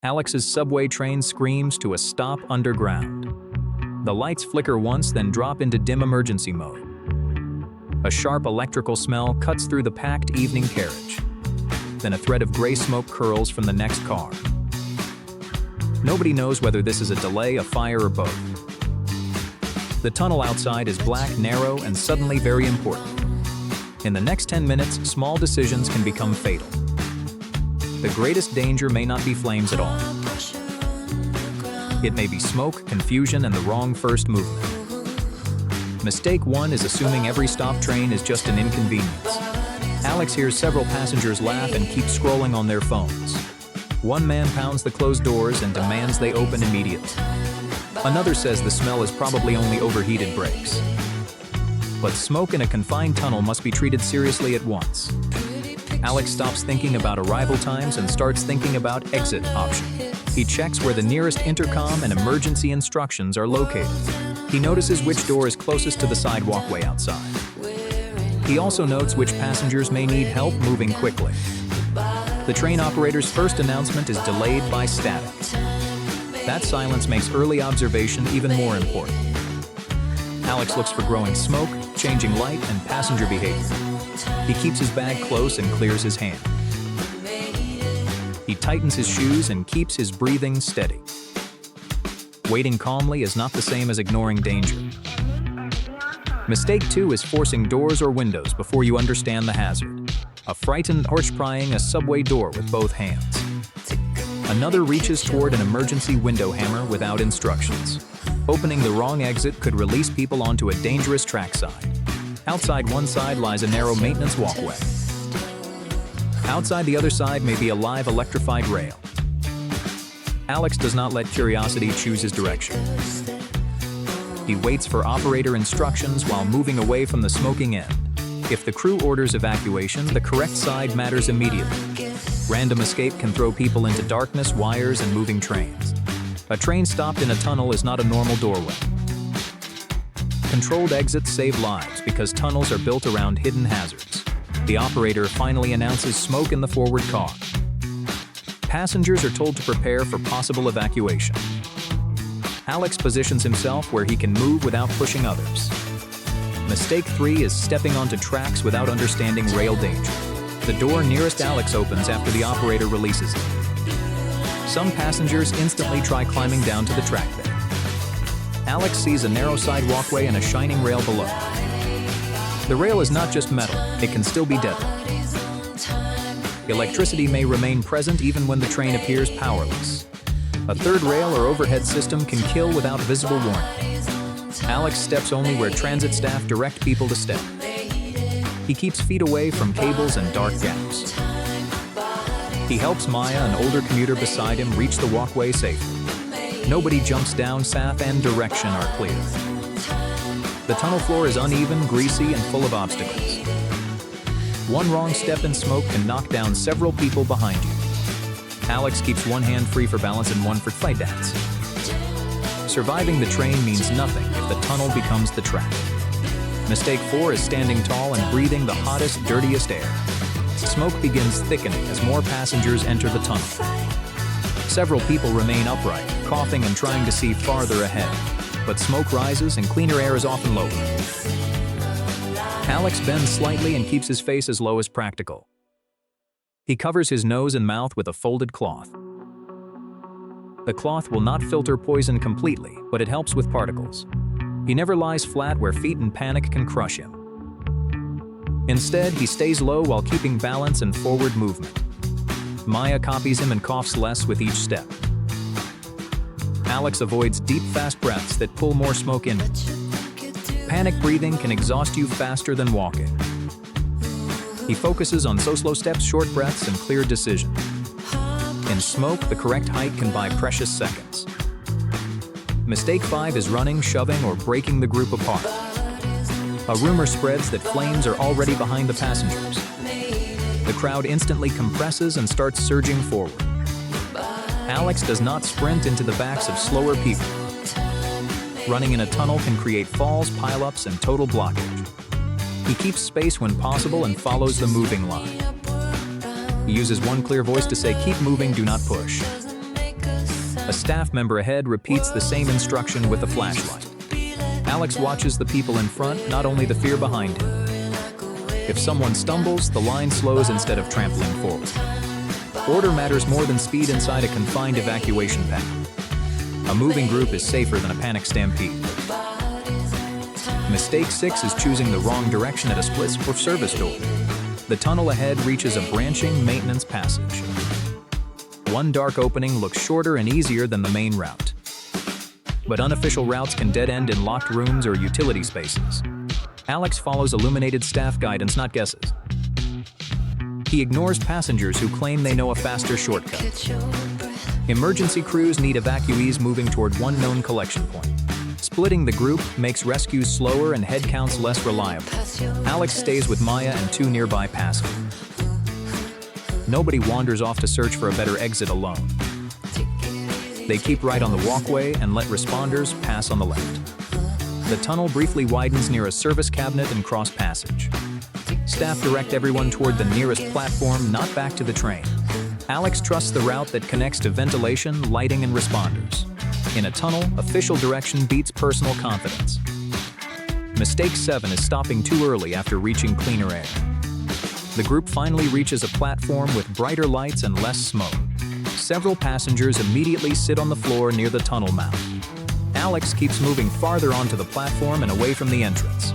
Alex's subway train screams to a stop underground. The lights flicker once, then drop into dim emergency mode. A sharp electrical smell cuts through the packed evening carriage. Then a thread of gray smoke curls from the next car. Nobody knows whether this is a delay, a fire, or both. The tunnel outside is black, narrow, and suddenly very important. In the next 10 minutes, small decisions can become fatal. The greatest danger may not be flames at all. It may be smoke, confusion, and the wrong first movement. Mistake 1 is assuming every stop train is just an inconvenience. Alex hears several passengers laugh and keeps scrolling on their phones. One man pounds the closed doors and demands they open immediately. Another says the smell is probably only overheated brakes. But smoke in a confined tunnel must be treated seriously at once. Alex stops thinking about arrival times and starts thinking about exit option. He checks where the nearest intercom and emergency instructions are located. He notices which door is closest to the side walkway outside. He also notes which passengers may need help moving quickly. The train operator's first announcement is delayed by static. That silence makes early observation even more important. Alex looks for growing smoke, changing light, and passenger behavior. He keeps his bag close and clears his hand. He tightens his shoes and keeps his breathing steady. Waiting calmly is not the same as ignoring danger. Mistake 2 is forcing doors or windows before you understand the hazard. A frightened horse prying a subway door with both hands. Another reaches toward an emergency window hammer without instructions. Opening the wrong exit could release people onto a dangerous trackside. Outside one side lies a narrow maintenance walkway. Outside the other side may be a live electrified rail. Alex does not let curiosity choose his direction. He waits for operator instructions while moving away from the smoking end. If the crew orders evacuation, the correct side matters immediately. Random escape can throw people into darkness, wires, and moving trains. A train stopped in a tunnel is not a normal doorway. Controlled exits save lives because tunnels are built around hidden hazards. The operator finally announces smoke in the forward car. Passengers are told to prepare for possible evacuation. Alex positions himself where he can move without pushing others. Mistake 3 is stepping onto tracks without understanding rail danger. The door nearest Alex opens after the operator releases it. Some passengers instantly try climbing down to the track bed. Alex sees a narrow side walkway and a shining rail below. The rail is not just metal, it can still be deadly. Electricity may remain present even when the train appears powerless. A third rail or overhead system can kill without visible warning. Alex steps only where transit staff direct people to step. He keeps feet away from cables and dark gaps. He helps Maya, an older commuter beside him, reach the walkway safely. Nobody jumps down, path and direction are clear. The tunnel floor is uneven, greasy, and full of obstacles. One wrong step in smoke can knock down several people behind you. Alex keeps one hand free for balance and one for fight dance. Surviving the train means nothing if the tunnel becomes the track. Mistake 4 is standing tall and breathing the hottest, dirtiest air. Smoke begins thickening as more passengers enter the tunnel. Several people remain upright, coughing and trying to see farther ahead. But smoke rises and cleaner air is often lower. Alex bends slightly and keeps his face as low as practical. He covers his nose and mouth with a folded cloth. The cloth will not filter poison completely, but it helps with particles. He never lies flat where feet in panic can crush him. Instead, he stays low while keeping balance and forward movement. Maya copies him and coughs less with each step. Alex avoids deep, fast breaths that pull more smoke in. Panic breathing can exhaust you faster than walking. He focuses on slow steps, short breaths, and clear decision. In smoke, the correct height can buy precious seconds. Mistake 5 is running, shoving, or breaking the group apart. A rumor spreads that flames are already behind the passengers. The crowd instantly compresses and starts surging forward. Alex does not sprint into the backs of slower people. Running in a tunnel can create falls, pileups, and total blockage. He keeps space when possible and follows the moving line. He uses one clear voice to say, "Keep moving, do not push." A staff member ahead repeats the same instruction with a flashlight. Alex watches the people in front, not only the fear behind him. If someone stumbles, the line slows instead of trampling forward. Order matters more than speed inside a confined evacuation path. A moving group is safer than a panic stampede. Mistake 6 is choosing the wrong direction at a split or service door. The tunnel ahead reaches a branching maintenance passage. One dark opening looks shorter and easier than the main route. But unofficial routes can dead-end in locked rooms or utility spaces. Alex follows illuminated staff guidance, not guesses. He ignores passengers who claim they know a faster shortcut. Emergency crews need evacuees moving toward one known collection point. Splitting the group makes rescues slower and head counts less reliable. Alex stays with Maya and 2 nearby passengers. Nobody wanders off to search for a better exit alone. They keep right on the walkway and let responders pass on the left. The tunnel briefly widens near a service cabinet and cross passage. Staff direct everyone toward the nearest platform, not back to the train. Alex trusts the route that connects to ventilation, lighting, and responders. In a tunnel, official direction beats personal confidence. Mistake 7 is stopping too early after reaching cleaner air. The group finally reaches a platform with brighter lights and less smoke. Several passengers immediately sit on the floor near the tunnel mouth. Alex keeps moving farther onto the platform and away from the entrance.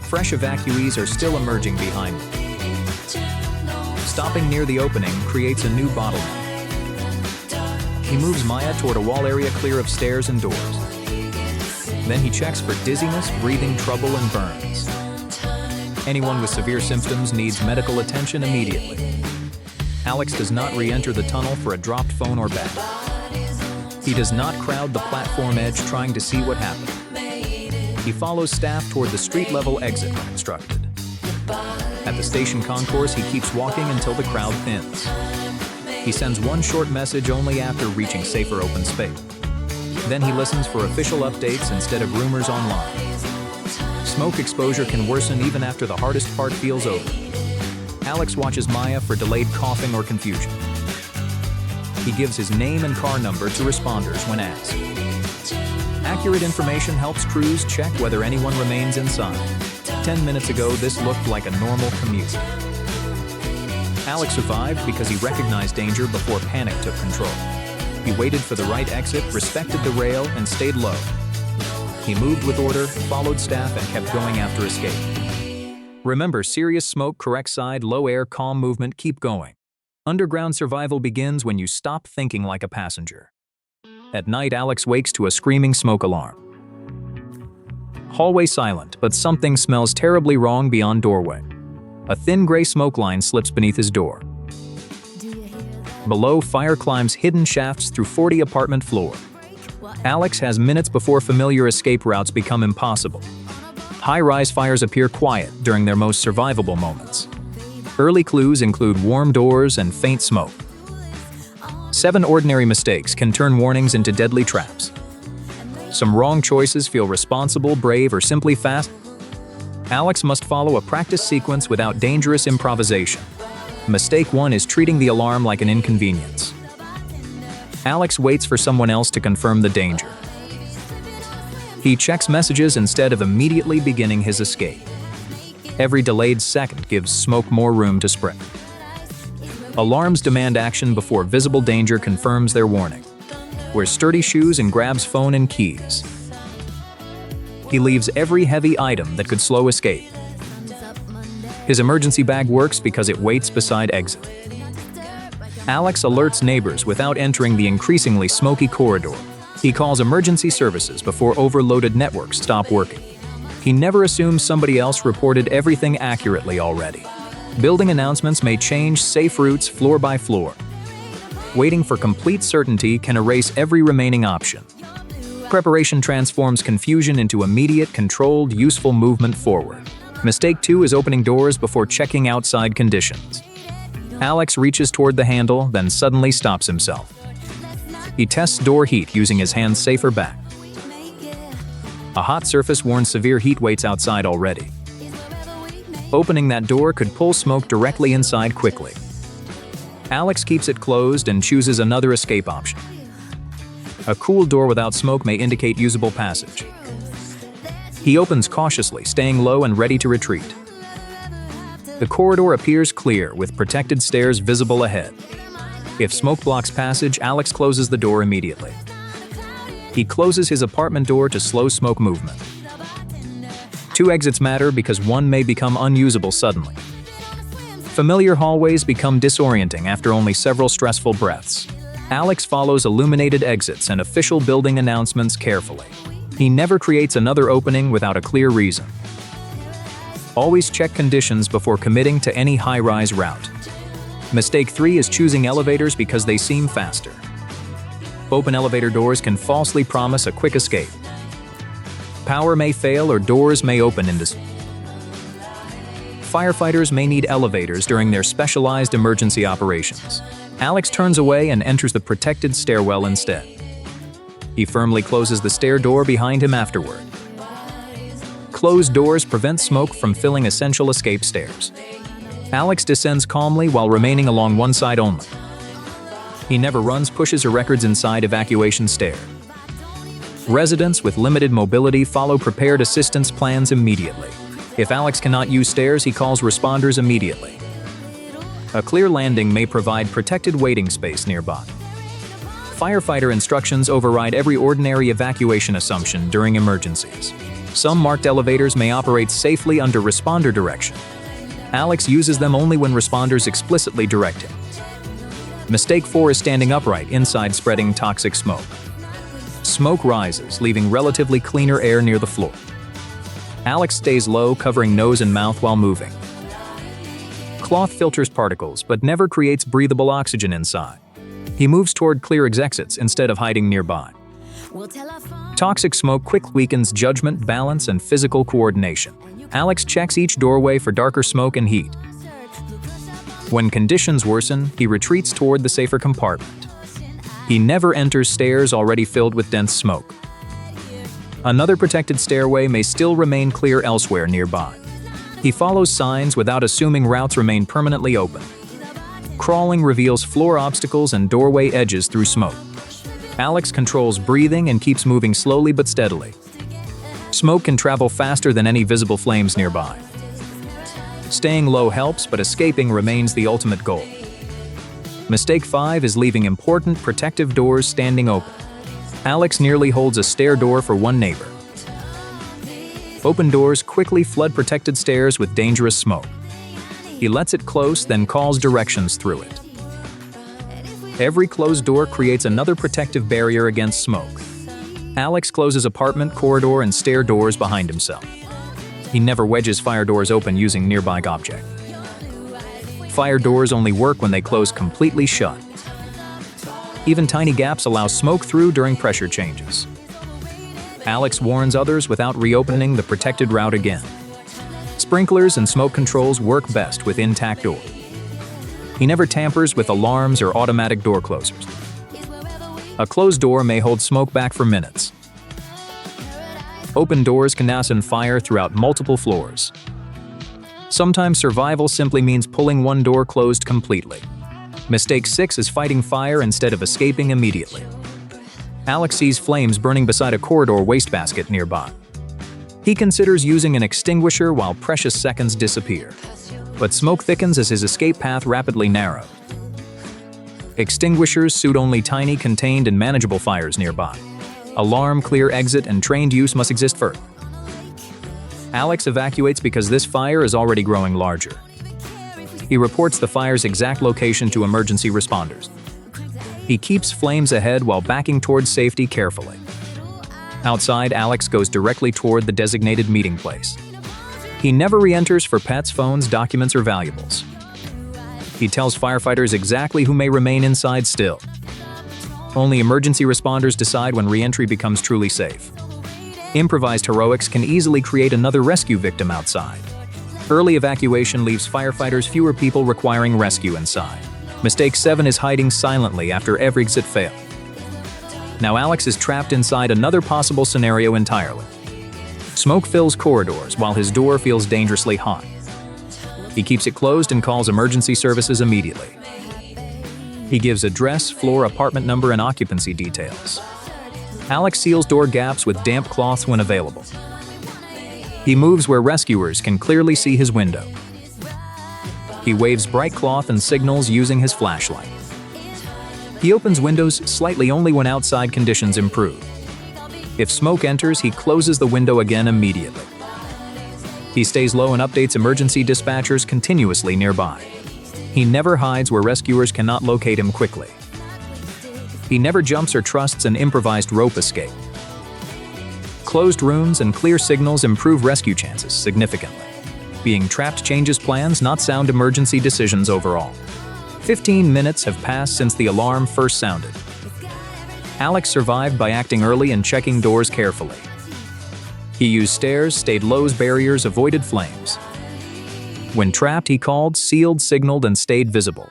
Fresh evacuees are still emerging behind them. Stopping near the opening creates a new bottleneck. He moves Maya toward a wall area clear of stairs and doors. Then he checks for dizziness, breathing trouble, and burns. Anyone with severe symptoms needs medical attention immediately. Alex does not re-enter the tunnel for a dropped phone or bag. He does not crowd the platform edge trying to see what happened. He follows staff toward the street-level exit when instructed. At the station concourse, he keeps walking until the crowd thins. He sends one short message only after reaching safer open space. Then he listens for official updates instead of rumors online. Smoke exposure can worsen even after the hardest part feels over. Alex watches Maya for delayed coughing or confusion. He gives his name and car number to responders when asked. Accurate information helps crews check whether anyone remains inside. 10 minutes ago, this looked like a normal commute. Alex survived because he recognized danger before panic took control. He waited for the right exit, respected the rail, and stayed low. He moved with order, followed staff, and kept going after escape. Remember, serious smoke, correct side, low air, calm movement, keep going. Underground survival begins when you stop thinking like a passenger. At night, Alex wakes to a screaming smoke alarm. Hallway silent, but something smells terribly wrong beyond doorway. A thin gray smoke line slips beneath his door. Below, fire climbs hidden shafts through 40 apartment floor. Alex has minutes before familiar escape routes become impossible. High-rise fires appear quiet during their most survivable moments. Early clues include warm doors and faint smoke. 7 ordinary mistakes can turn warnings into deadly traps. Some wrong choices feel responsible, brave, or simply fast. Alex must follow a practice sequence without dangerous improvisation. Mistake 1 is treating the alarm like an inconvenience. Alex waits for someone else to confirm the danger. He checks messages instead of immediately beginning his escape. Every delayed second gives smoke more room to spread. Alarms demand action before visible danger confirms their warning. Wears sturdy shoes and grabs phone and keys. He leaves every heavy item that could slow escape. His emergency bag works because it waits beside exit. Alex alerts neighbors without entering the increasingly smoky corridor. He calls emergency services before overloaded networks stop working. He never assumes somebody else reported everything accurately already. Building announcements may change safe routes floor by floor. Waiting for complete certainty can erase every remaining option. Preparation transforms confusion into immediate, controlled, useful movement forward. Mistake 2 is opening doors before checking outside conditions. Alex reaches toward the handle, then suddenly stops himself. He tests door heat using his hand's safer back. A hot surface warns severe heat waits outside already. Opening that door could pull smoke directly inside quickly. Alex keeps it closed and chooses another escape option. A cool door without smoke may indicate usable passage. He opens cautiously, staying low and ready to retreat. The corridor appears clear, with protected stairs visible ahead. If smoke blocks passage, Alex closes the door immediately. He closes his apartment door to slow smoke movement. 2 exits matter because one may become unusable suddenly. Familiar hallways become disorienting after only several stressful breaths. Alex follows illuminated exits and official building announcements carefully. He never creates another opening without a clear reason. Always check conditions before committing to any high-rise route. Mistake 3 is choosing elevators because they seem faster. Open elevator doors can falsely promise a quick escape. Power may fail or doors may open into. Firefighters may need elevators during their specialized emergency operations. Alex turns away and enters the protected stairwell instead. He firmly closes the stair door behind him afterward. Closed doors prevent smoke from filling essential escape stairs. Alex descends calmly while remaining along one side only. He never runs, pushes, or records inside evacuation stair. Residents with limited mobility follow prepared assistance plans immediately. If Alex cannot use stairs, he calls responders immediately. A clear landing may provide protected waiting space nearby. Firefighter instructions override every ordinary evacuation assumption during emergencies. Some marked elevators may operate safely under responder direction. Alex uses them only when responders explicitly direct him. Mistake 4 is standing upright inside spreading toxic smoke. Smoke rises, leaving relatively cleaner air near the floor. Alex stays low, covering nose and mouth while moving. Cloth filters particles, but never creates breathable oxygen inside. He moves toward clear exits instead of hiding nearby. Toxic smoke quickly weakens judgment, balance, and physical coordination. Alex checks each doorway for darker smoke and heat. When conditions worsen, he retreats toward the safer compartment. He never enters stairs already filled with dense smoke. Another protected stairway may still remain clear elsewhere nearby. He follows signs without assuming routes remain permanently open. Crawling reveals floor obstacles and doorway edges through smoke. Alex controls breathing and keeps moving slowly but steadily. Smoke can travel faster than any visible flames nearby. Staying low helps, but escaping remains the ultimate goal. Mistake 5 is leaving important protective doors standing open. Alex nearly holds a stair door for one neighbor. Open doors quickly flood protected stairs with dangerous smoke. He lets it close, then calls directions through it. Every closed door creates another protective barrier against smoke. Alex closes apartment, corridor, and stair doors behind himself. He never wedges fire doors open using nearby object. Fire doors only work when they close completely shut. Even tiny gaps allow smoke through during pressure changes. Alex warns others without reopening the protected route again. Sprinklers and smoke controls work best with intact door. He never tampers with alarms or automatic door closers. A closed door may hold smoke back for minutes. Open doors can now send fire throughout multiple floors. Sometimes survival simply means pulling one door closed completely. Mistake 6 is fighting fire instead of escaping immediately. Alex sees flames burning beside a corridor wastebasket nearby. He considers using an extinguisher while precious seconds disappear. But smoke thickens as his escape path rapidly narrows. Extinguishers suit only tiny, contained, and manageable fires nearby. Alarm, clear exit, and trained use must exist first. Alex evacuates because this fire is already growing larger. He reports the fire's exact location to emergency responders. He keeps flames ahead while backing towards safety carefully. Outside, Alex goes directly toward the designated meeting place. He never re-enters for pets, phones, documents, or valuables. He tells firefighters exactly who may remain inside still. Only emergency responders decide when re-entry becomes truly safe. Improvised heroics can easily create another rescue victim outside. Early evacuation leaves firefighters fewer people requiring rescue inside. Mistake 7 is hiding silently after every exit failed. Now Alex is trapped inside another possible scenario entirely. Smoke fills corridors while his door feels dangerously hot. He keeps it closed and calls emergency services immediately. He gives address, floor, apartment number, and occupancy details. Alex seals door gaps with damp cloths when available. He moves where rescuers can clearly see his window. He waves bright cloth and signals using his flashlight. He opens windows slightly only when outside conditions improve. If smoke enters, he closes the window again immediately. He stays low and updates emergency dispatchers continuously nearby. He never hides where rescuers cannot locate him quickly. He never jumps or trusts an improvised rope escape. Closed rooms and clear signals improve rescue chances significantly. Being trapped changes plans, not sound emergency decisions overall. 15 minutes have passed since the alarm first sounded. Alex survived by acting early and checking doors carefully. He used stairs, stayed low barriers, avoided flames. When trapped, he called, sealed, signaled, and stayed visible.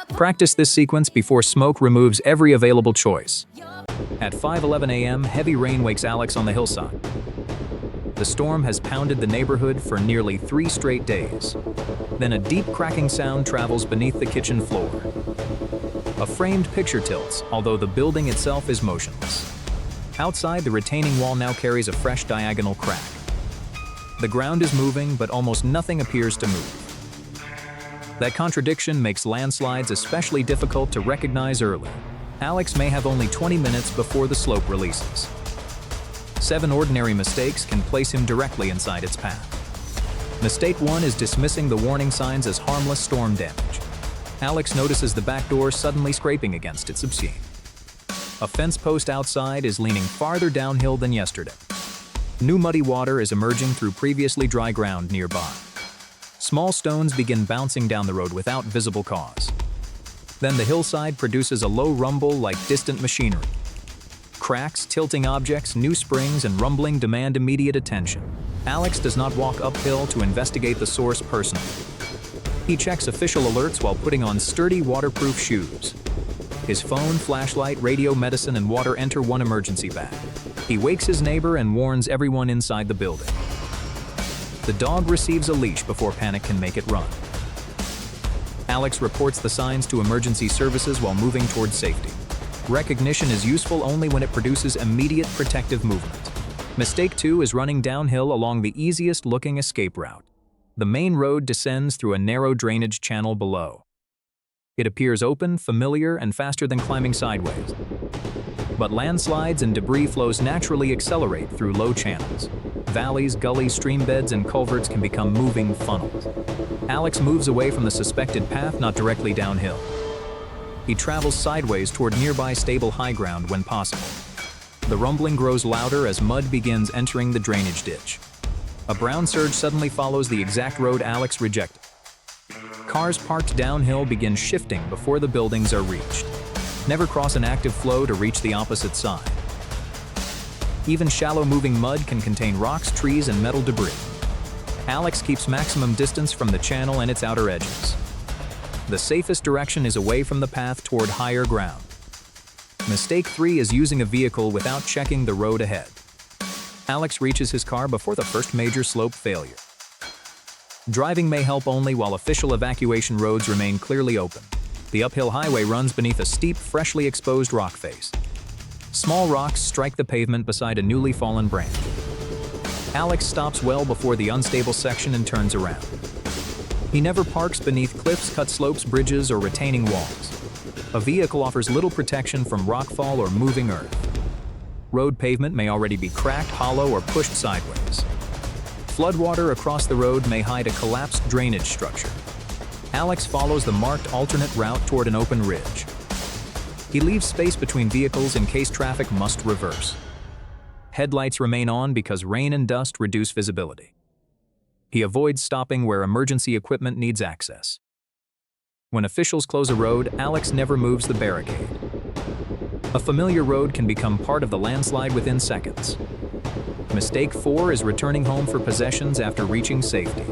Practice this sequence before smoke removes every available choice. At 5:11 a.m., heavy rain wakes Alex on the hillside. The storm has pounded the neighborhood for nearly 3 straight days. Then a deep cracking sound travels beneath the kitchen floor. A framed picture tilts, although the building itself is motionless. Outside, the retaining wall now carries a fresh diagonal crack. The ground is moving, but almost nothing appears to move. That contradiction makes landslides especially difficult to recognize early. Alex may have only 20 minutes before the slope releases. 7 ordinary mistakes can place him directly inside its path. Mistake 1 is dismissing the warning signs as harmless storm damage. Alex notices the back door suddenly scraping against its obscene. A fence post outside is leaning farther downhill than yesterday. New muddy water is emerging through previously dry ground nearby. Small stones begin bouncing down the road without visible cause. Then the hillside produces a low rumble like distant machinery. Cracks, tilting objects, new springs, and rumbling demand immediate attention. Alex does not walk uphill to investigate the source personally. He checks official alerts while putting on sturdy waterproof shoes. His phone, flashlight, radio, medicine, and water enter one emergency bag. He wakes his neighbor and warns everyone inside the building. The dog receives a leash before panic can make it run. Alex reports the signs to emergency services while moving towards safety. Recognition is useful only when it produces immediate protective movement. Mistake 2 is running downhill along the easiest-looking escape route. The main road descends through a narrow drainage channel below. It appears open, familiar, and faster than climbing sideways. But landslides and debris flows naturally accelerate through low channels. Valleys, gullies, stream beds, and culverts can become moving funnels. Alex moves away from the suspected path, not directly downhill. He travels sideways toward nearby stable high ground when possible. The rumbling grows louder as mud begins entering the drainage ditch. A brown surge suddenly follows the exact road Alex rejected. Cars parked downhill begin shifting before the buildings are reached. Never cross an active flow to reach the opposite side. Even shallow moving mud can contain rocks, trees, and metal debris. Alex keeps maximum distance from the channel and its outer edges. The safest direction is away from the path toward higher ground. Mistake 3 is using a vehicle without checking the road ahead. Alex reaches his car before the first major slope failure. Driving may help only while official evacuation roads remain clearly open. The uphill highway runs beneath a steep, freshly exposed rock face. Small rocks strike the pavement beside a newly fallen branch. Alex stops well before the unstable section and turns around. He never parks beneath cliffs, cut slopes, bridges, or retaining walls. A vehicle offers little protection from rockfall or moving earth. Road pavement may already be cracked, hollow, or pushed sideways. Floodwater across the road may hide a collapsed drainage structure. Alex follows the marked alternate route toward an open ridge. He leaves space between vehicles in case traffic must reverse. Headlights remain on because rain and dust reduce visibility. He avoids stopping where emergency equipment needs access. When officials close a road, Alex never moves the barricade. A familiar road can become part of the landslide within seconds. Mistake 4 is returning home for possessions after reaching safety.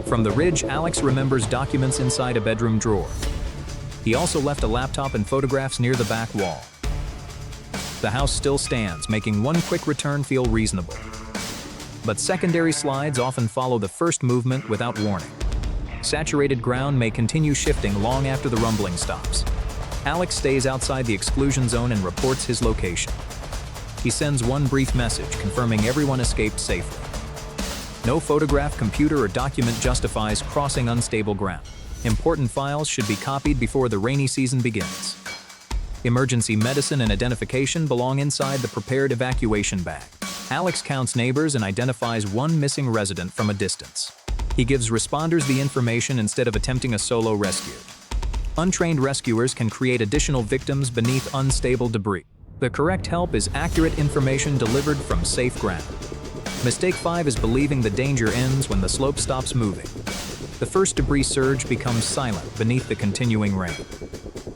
From the ridge, Alex remembers documents inside a bedroom drawer. He also left a laptop and photographs near the back wall. The house still stands, making one quick return feel reasonable. But secondary slides often follow the first movement without warning. Saturated ground may continue shifting long after the rumbling stops. Alex stays outside the exclusion zone and reports his location. He sends one brief message confirming everyone escaped safely. No photograph, computer, or document justifies crossing unstable ground. Important files should be copied before the rainy season begins. Emergency medicine and identification belong inside the prepared evacuation bag. Alex counts neighbors and identifies one missing resident from a distance. He gives responders the information instead of attempting a solo rescue. Untrained rescuers can create additional victims beneath unstable debris. The correct help is accurate information delivered from safe ground. Mistake 5 is believing the danger ends when the slope stops moving. The first debris surge becomes silent beneath the continuing rain.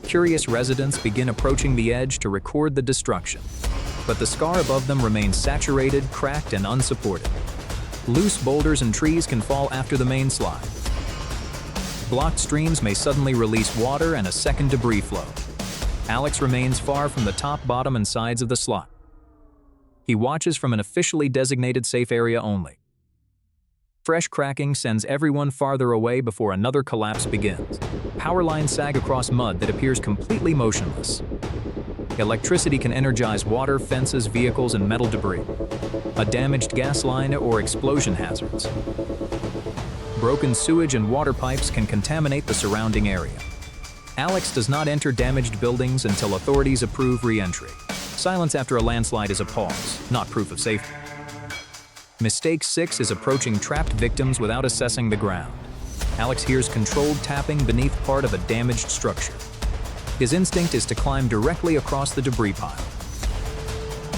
Curious residents begin approaching the edge to record the destruction, but the scar above them remains saturated, cracked, and unsupported. Loose boulders and trees can fall after the main slide. Blocked streams may suddenly release water and a second debris flow. Alex remains far from the top, bottom, and sides of the slide. He watches from an officially designated safe area only. Fresh cracking sends everyone farther away before another collapse begins. Power lines sag across mud that appears completely motionless. Electricity can energize water, fences, vehicles, and metal debris. A damaged gas line or explosion hazards. Broken sewage and water pipes can contaminate the surrounding area. Alex does not enter damaged buildings until authorities approve re-entry. Silence after a landslide is a pause, not proof of safety. Mistake 6 is approaching trapped victims without assessing the ground. Alex hears controlled tapping beneath part of a damaged structure. His instinct is to climb directly across the debris pile.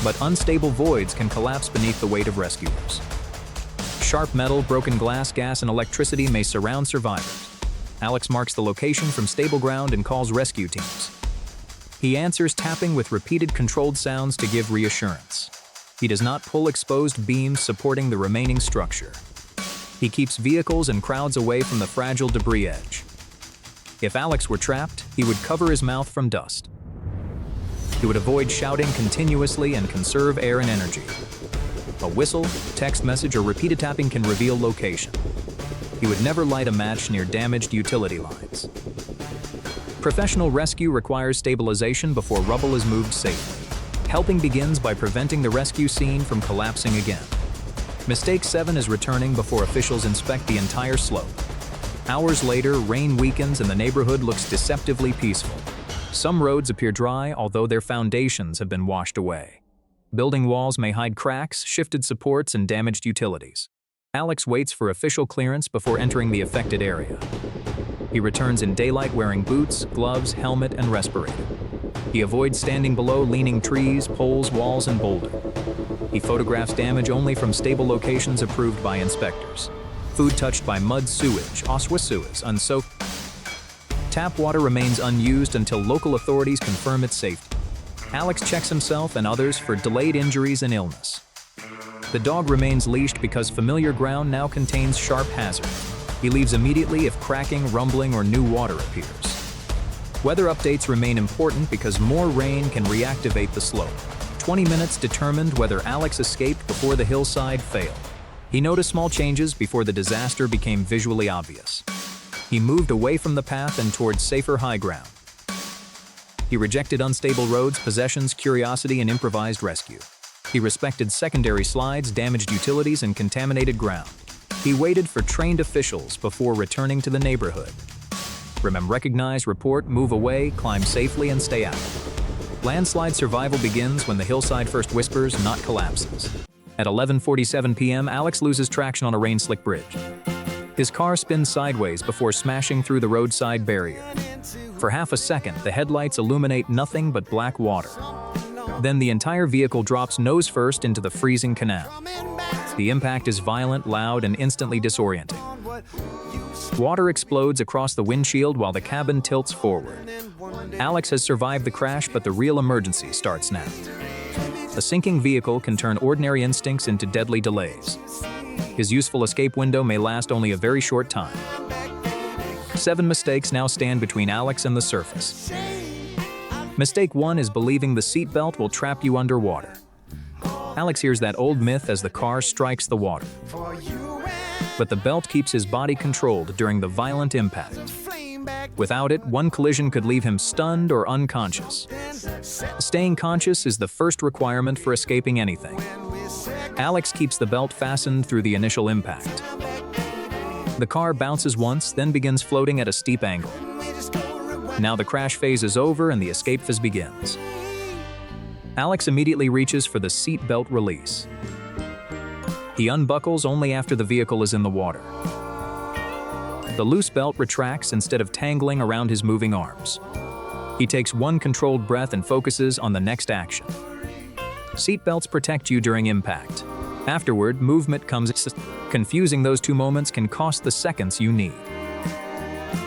But unstable voids can collapse beneath the weight of rescuers. Sharp metal, broken glass, gas, and electricity may surround survivors. Alex marks the location from stable ground and calls rescue teams. He answers tapping with repeated controlled sounds to give reassurance. He does not pull exposed beams supporting the remaining structure. He keeps vehicles and crowds away from the fragile debris edge. If Alex were trapped, he would cover his mouth from dust. He would avoid shouting continuously and conserve air and energy. A whistle, text message, or repeated tapping can reveal location. He would never light a match near damaged utility lines. Professional rescue requires stabilization before rubble is moved safely. Helping begins by preventing the rescue scene from collapsing again. Mistake 7 is returning before officials inspect the entire slope. Hours later, rain weakens and the neighborhood looks deceptively peaceful. Some roads appear dry, although their foundations have been washed away. Building walls may hide cracks, shifted supports, and damaged utilities. Alex waits for official clearance before entering the affected area. He returns in daylight wearing boots, gloves, helmet, and respirator. He avoids standing below leaning trees, poles, walls, and boulder. He photographs damage only from stable locations approved by inspectors. Food touched by mud, sewage, oswisuas, unsoaked. Tap water remains unused until local authorities confirm its safety. Alex checks himself and others for delayed injuries and illness. The dog remains leashed because familiar ground now contains sharp hazard. He leaves immediately if cracking, rumbling, or new water appears. Weather updates remain important because more rain can reactivate the slope. 20 minutes determined whether Alex escaped before the hillside failed. He noticed small changes before the disaster became visually obvious. He moved away from the path and towards safer high ground. He rejected unstable roads, possessions, curiosity, and improvised rescue. He respected secondary slides, damaged utilities, and contaminated ground. He waited for trained officials before returning to the neighborhood. Remember, recognize, report, move away, climb safely, and stay out. Landslide survival begins when the hillside first whispers, not collapses. At 11:47 p.m., Alex loses traction on a rain-slick bridge. His car spins sideways before smashing through the roadside barrier. For half a second, the headlights illuminate nothing but black water. Then the entire vehicle drops nose first into the freezing canal. The impact is violent, loud, and instantly disorienting. Water explodes across the windshield while the cabin tilts forward. Alex has survived the crash, but the real emergency starts now. A sinking vehicle can turn ordinary instincts into deadly delays. His useful escape window may last only a very short time. 7 mistakes now stand between Alex and the surface. Mistake 1 is believing the seatbelt will trap you underwater. Alex hears that old myth as the car strikes the water. But the belt keeps his body controlled during the violent impact. Without it, one collision could leave him stunned or unconscious. Staying conscious is the first requirement for escaping anything. Alex keeps the belt fastened through the initial impact. The car bounces once, then begins floating at a steep angle. Now the crash phase is over and the escape phase begins. Alex immediately reaches for the seat belt release. He unbuckles only after the vehicle is in the water. The loose belt retracts instead of tangling around his moving arms. He takes one controlled breath and focuses on the next action. Seat belts protect you during impact. Afterward, movement comes. Confusing those two moments can cost the seconds you need.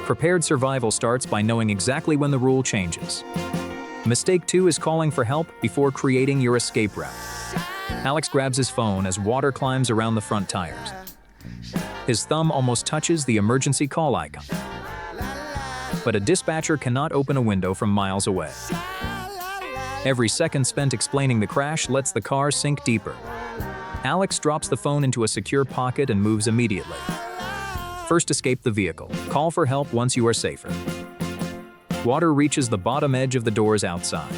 Prepared survival starts by knowing exactly when the rule changes. Mistake 2 is calling for help before creating your escape route. Alex grabs his phone as water climbs around the front tires. His thumb almost touches the emergency call icon. But a dispatcher cannot open a window from miles away. Every second spent explaining the crash lets the car sink deeper. Alex drops the phone into a secure pocket and moves immediately. First, escape the vehicle. Call for help once you are safer. Water reaches the bottom edge of the doors outside.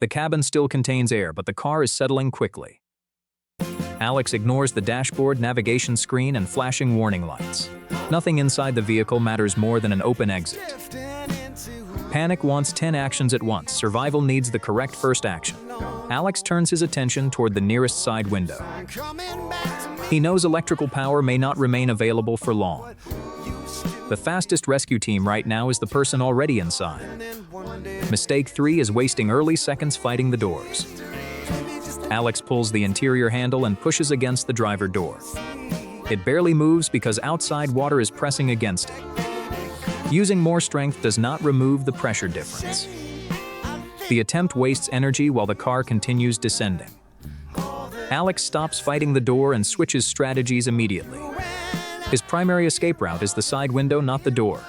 The cabin still contains air, but the car is settling quickly. Alex ignores the dashboard, navigation screen, and flashing warning lights. Nothing inside the vehicle matters more than an open exit. Panic wants 10 actions at once. Survival needs the correct first action. Alex turns his attention toward the nearest side window. He knows electrical power may not remain available for long. The fastest rescue team right now is the person already inside. Mistake 3 is wasting early seconds fighting the doors. Alex pulls the interior handle and pushes against the driver door. It barely moves because outside water is pressing against it. Using more strength does not remove the pressure difference. The attempt wastes energy while the car continues descending. Alex stops fighting the door and switches strategies immediately. His primary escape route is the side window, not the door.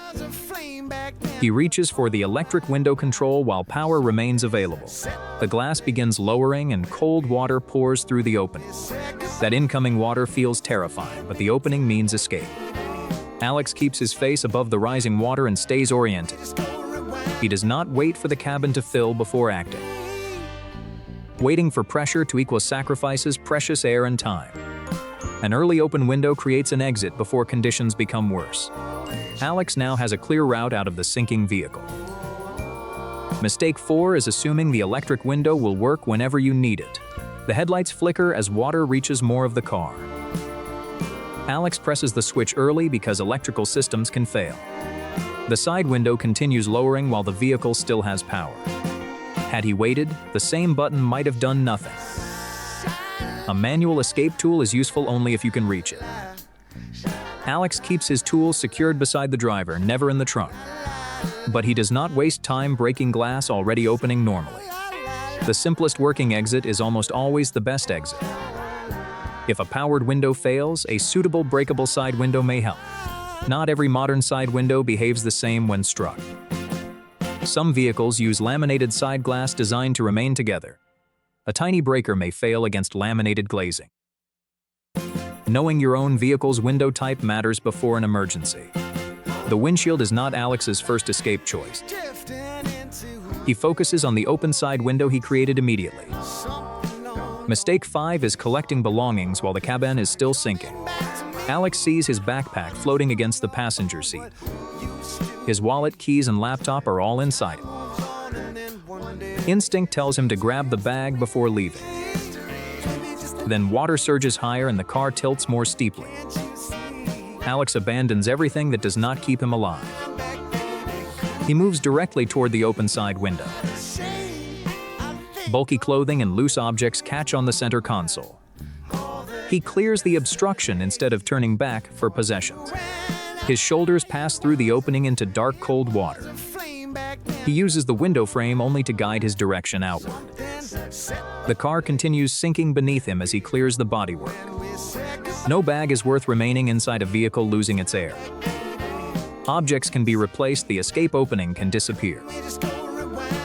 He reaches for the electric window control while power remains available. The glass begins lowering and cold water pours through the opening. That incoming water feels terrifying, but the opening means escape. Alex keeps his face above the rising water and stays oriented. He does not wait for the cabin to fill before acting. Waiting for pressure to equal sacrifices precious air and time. An early open window creates an exit before conditions become worse. Alex now has a clear route out of the sinking vehicle. Mistake 4 is assuming the electric window will work whenever you need it. The headlights flicker as water reaches more of the car. Alex presses the switch early because electrical systems can fail. The side window continues lowering while the vehicle still has power. Had he waited, the same button might have done nothing. A manual escape tool is useful only if you can reach it. Alex keeps his tools secured beside the driver, never in the trunk. But he does not waste time breaking glass already opening normally. The simplest working exit is almost always the best exit. If a powered window fails, a suitable breakable side window may help. Not every modern side window behaves the same when struck. Some vehicles use laminated side glass designed to remain together. A tiny breaker may fail against laminated glazing. Knowing your own vehicle's window type matters before an emergency. The windshield is not Alex's first escape choice. He focuses on the open side window he created immediately. Mistake 5 is collecting belongings while the cabin is still sinking. Alex sees his backpack floating against the passenger seat. His wallet, keys, and laptop are all inside it. Instinct tells him to grab the bag before leaving. Then water surges higher and the car tilts more steeply. Alex abandons everything that does not keep him alive. He moves directly toward the open side window. Bulky clothing and loose objects catch on the center console. He clears the obstruction instead of turning back for possessions. His shoulders pass through the opening into dark, cold water. He uses the window frame only to guide his direction outward. The car continues sinking beneath him as he clears the bodywork. No bag is worth remaining inside a vehicle losing its air. Objects can be replaced, the escape opening can disappear.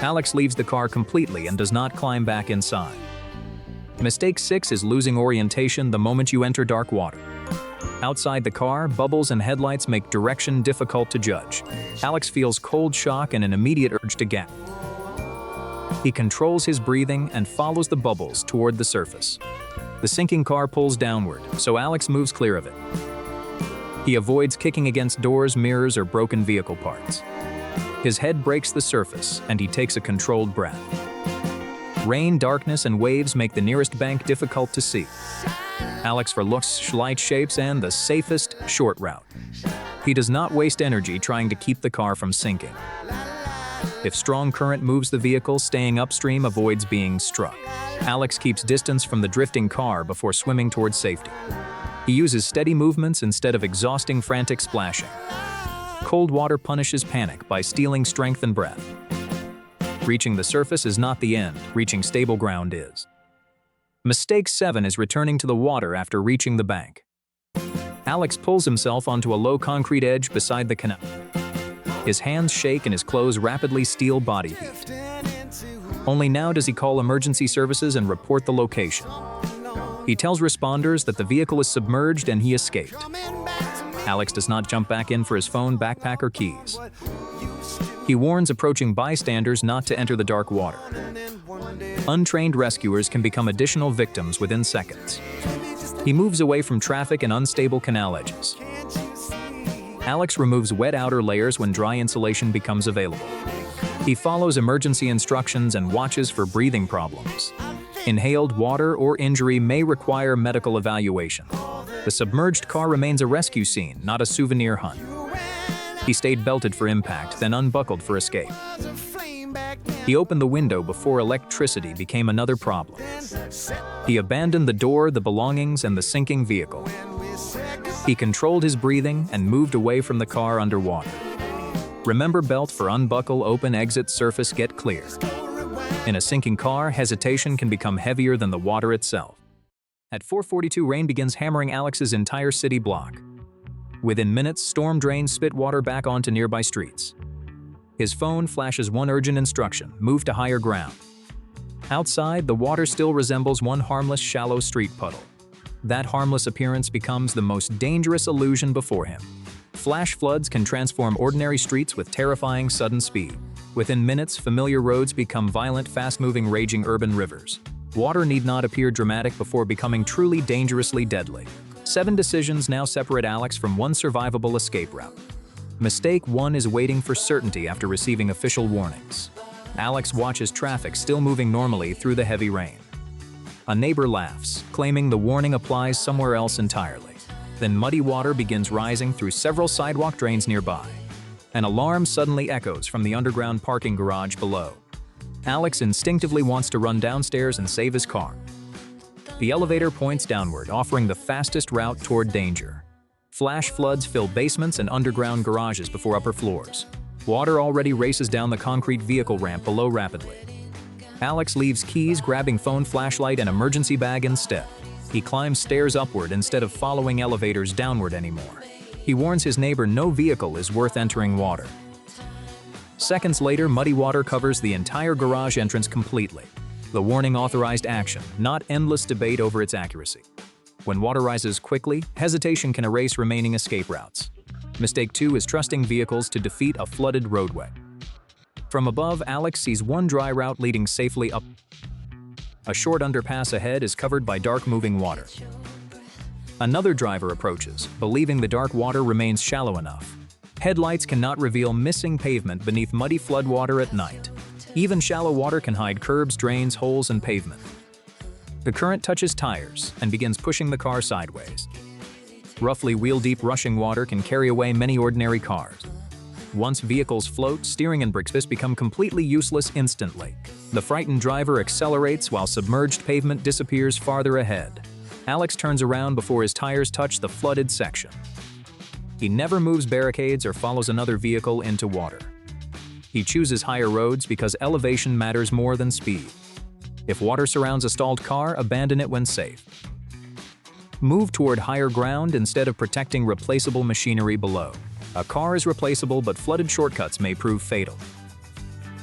Alex leaves the car completely and does not climb back inside. Mistake 6 is losing orientation the moment you enter dark water. Outside the car, bubbles and headlights make direction difficult to judge. Alex feels cold shock and an immediate urge to gag. He controls his breathing and follows the bubbles toward the surface. The sinking car pulls downward, so Alex moves clear of it. He avoids kicking against doors, mirrors, or broken vehicle parts. His head breaks the surface, and he takes a controlled breath. Rain, darkness, and waves make the nearest bank difficult to see. Alex looks light shapes and the safest short route. He does not waste energy trying to keep the car from sinking. If strong current moves the vehicle, staying upstream avoids being struck. Alex keeps distance from the drifting car before swimming towards safety. He uses steady movements instead of exhausting, frantic splashing. Cold water punishes panic by stealing strength and breath. Reaching the surface is not the end, reaching stable ground is. Mistake 7 is returning to the water after reaching the bank. Alex pulls himself onto a low concrete edge beside the canal. His hands shake and his clothes rapidly steal body heat. Only now does he call emergency services and report the location. He tells responders that the vehicle is submerged and he escaped. Alex does not jump back in for his phone, backpack, or keys. He warns approaching bystanders not to enter the dark water. Untrained rescuers can become additional victims within seconds. He moves away from traffic and unstable canal edges. Alex removes wet outer layers when dry insulation becomes available. He follows emergency instructions and watches for breathing problems. Inhaled water or injury may require medical evaluation. The submerged car remains a rescue scene, not a souvenir hunt. He stayed belted for impact, then unbuckled for escape. He opened the window before electricity became another problem. He abandoned the door, the belongings, and the sinking vehicle. He controlled his breathing and moved away from the car underwater. Remember, belt for unbuckle, open, exit, surface, get clear. In a sinking car, hesitation can become heavier than the water itself. At 4:42, rain begins hammering Alex's entire city block. Within minutes, storm drains spit water back onto nearby streets. His phone flashes one urgent instruction: move to higher ground. Outside, the water still resembles one harmless, shallow street puddle. That harmless appearance becomes the most dangerous illusion before him. Flash floods can transform ordinary streets with terrifying, sudden speed. Within minutes, familiar roads become violent, fast-moving, raging urban rivers. Water need not appear dramatic before becoming truly dangerously deadly. 7 decisions now separate Alex from one survivable escape route. Mistake 1 is waiting for certainty after receiving official warnings. Alex watches traffic still moving normally through the heavy rain. A neighbor laughs, claiming the warning applies somewhere else entirely. Then muddy water begins rising through several sidewalk drains nearby. An alarm suddenly echoes from the underground parking garage below. Alex instinctively wants to run downstairs and save his car. The elevator points downward, offering the fastest route toward danger. Flash floods fill basements and underground garages before upper floors. Water already races down the concrete vehicle ramp below rapidly. Alex leaves keys, grabbing phone, flashlight, and emergency bag instead. He climbs stairs upward instead of following elevators downward anymore. He warns his neighbor no vehicle is worth entering water. Seconds later, muddy water covers the entire garage entrance completely. The warning authorized action, not endless debate over its accuracy. When water rises quickly, hesitation can erase remaining escape routes. Mistake 2 is trusting vehicles to defeat a flooded roadway. From above, Alex sees one dry route leading safely up. A short underpass ahead is covered by dark moving water. Another driver approaches, believing the dark water remains shallow enough. Headlights cannot reveal missing pavement beneath muddy floodwater at night. Even shallow water can hide curbs, drains, holes, and pavement. The current touches tires and begins pushing the car sideways. Roughly wheel-deep rushing water can carry away many ordinary cars. Once vehicles float, steering and brakes become completely useless instantly. The frightened driver accelerates while submerged pavement disappears farther ahead. Alex turns around before his tires touch the flooded section. He never moves barricades or follows another vehicle into water. He chooses higher roads because elevation matters more than speed. If water surrounds a stalled car, abandon it when safe. Move toward higher ground instead of protecting replaceable machinery below. A car is replaceable, but flooded shortcuts may prove fatal.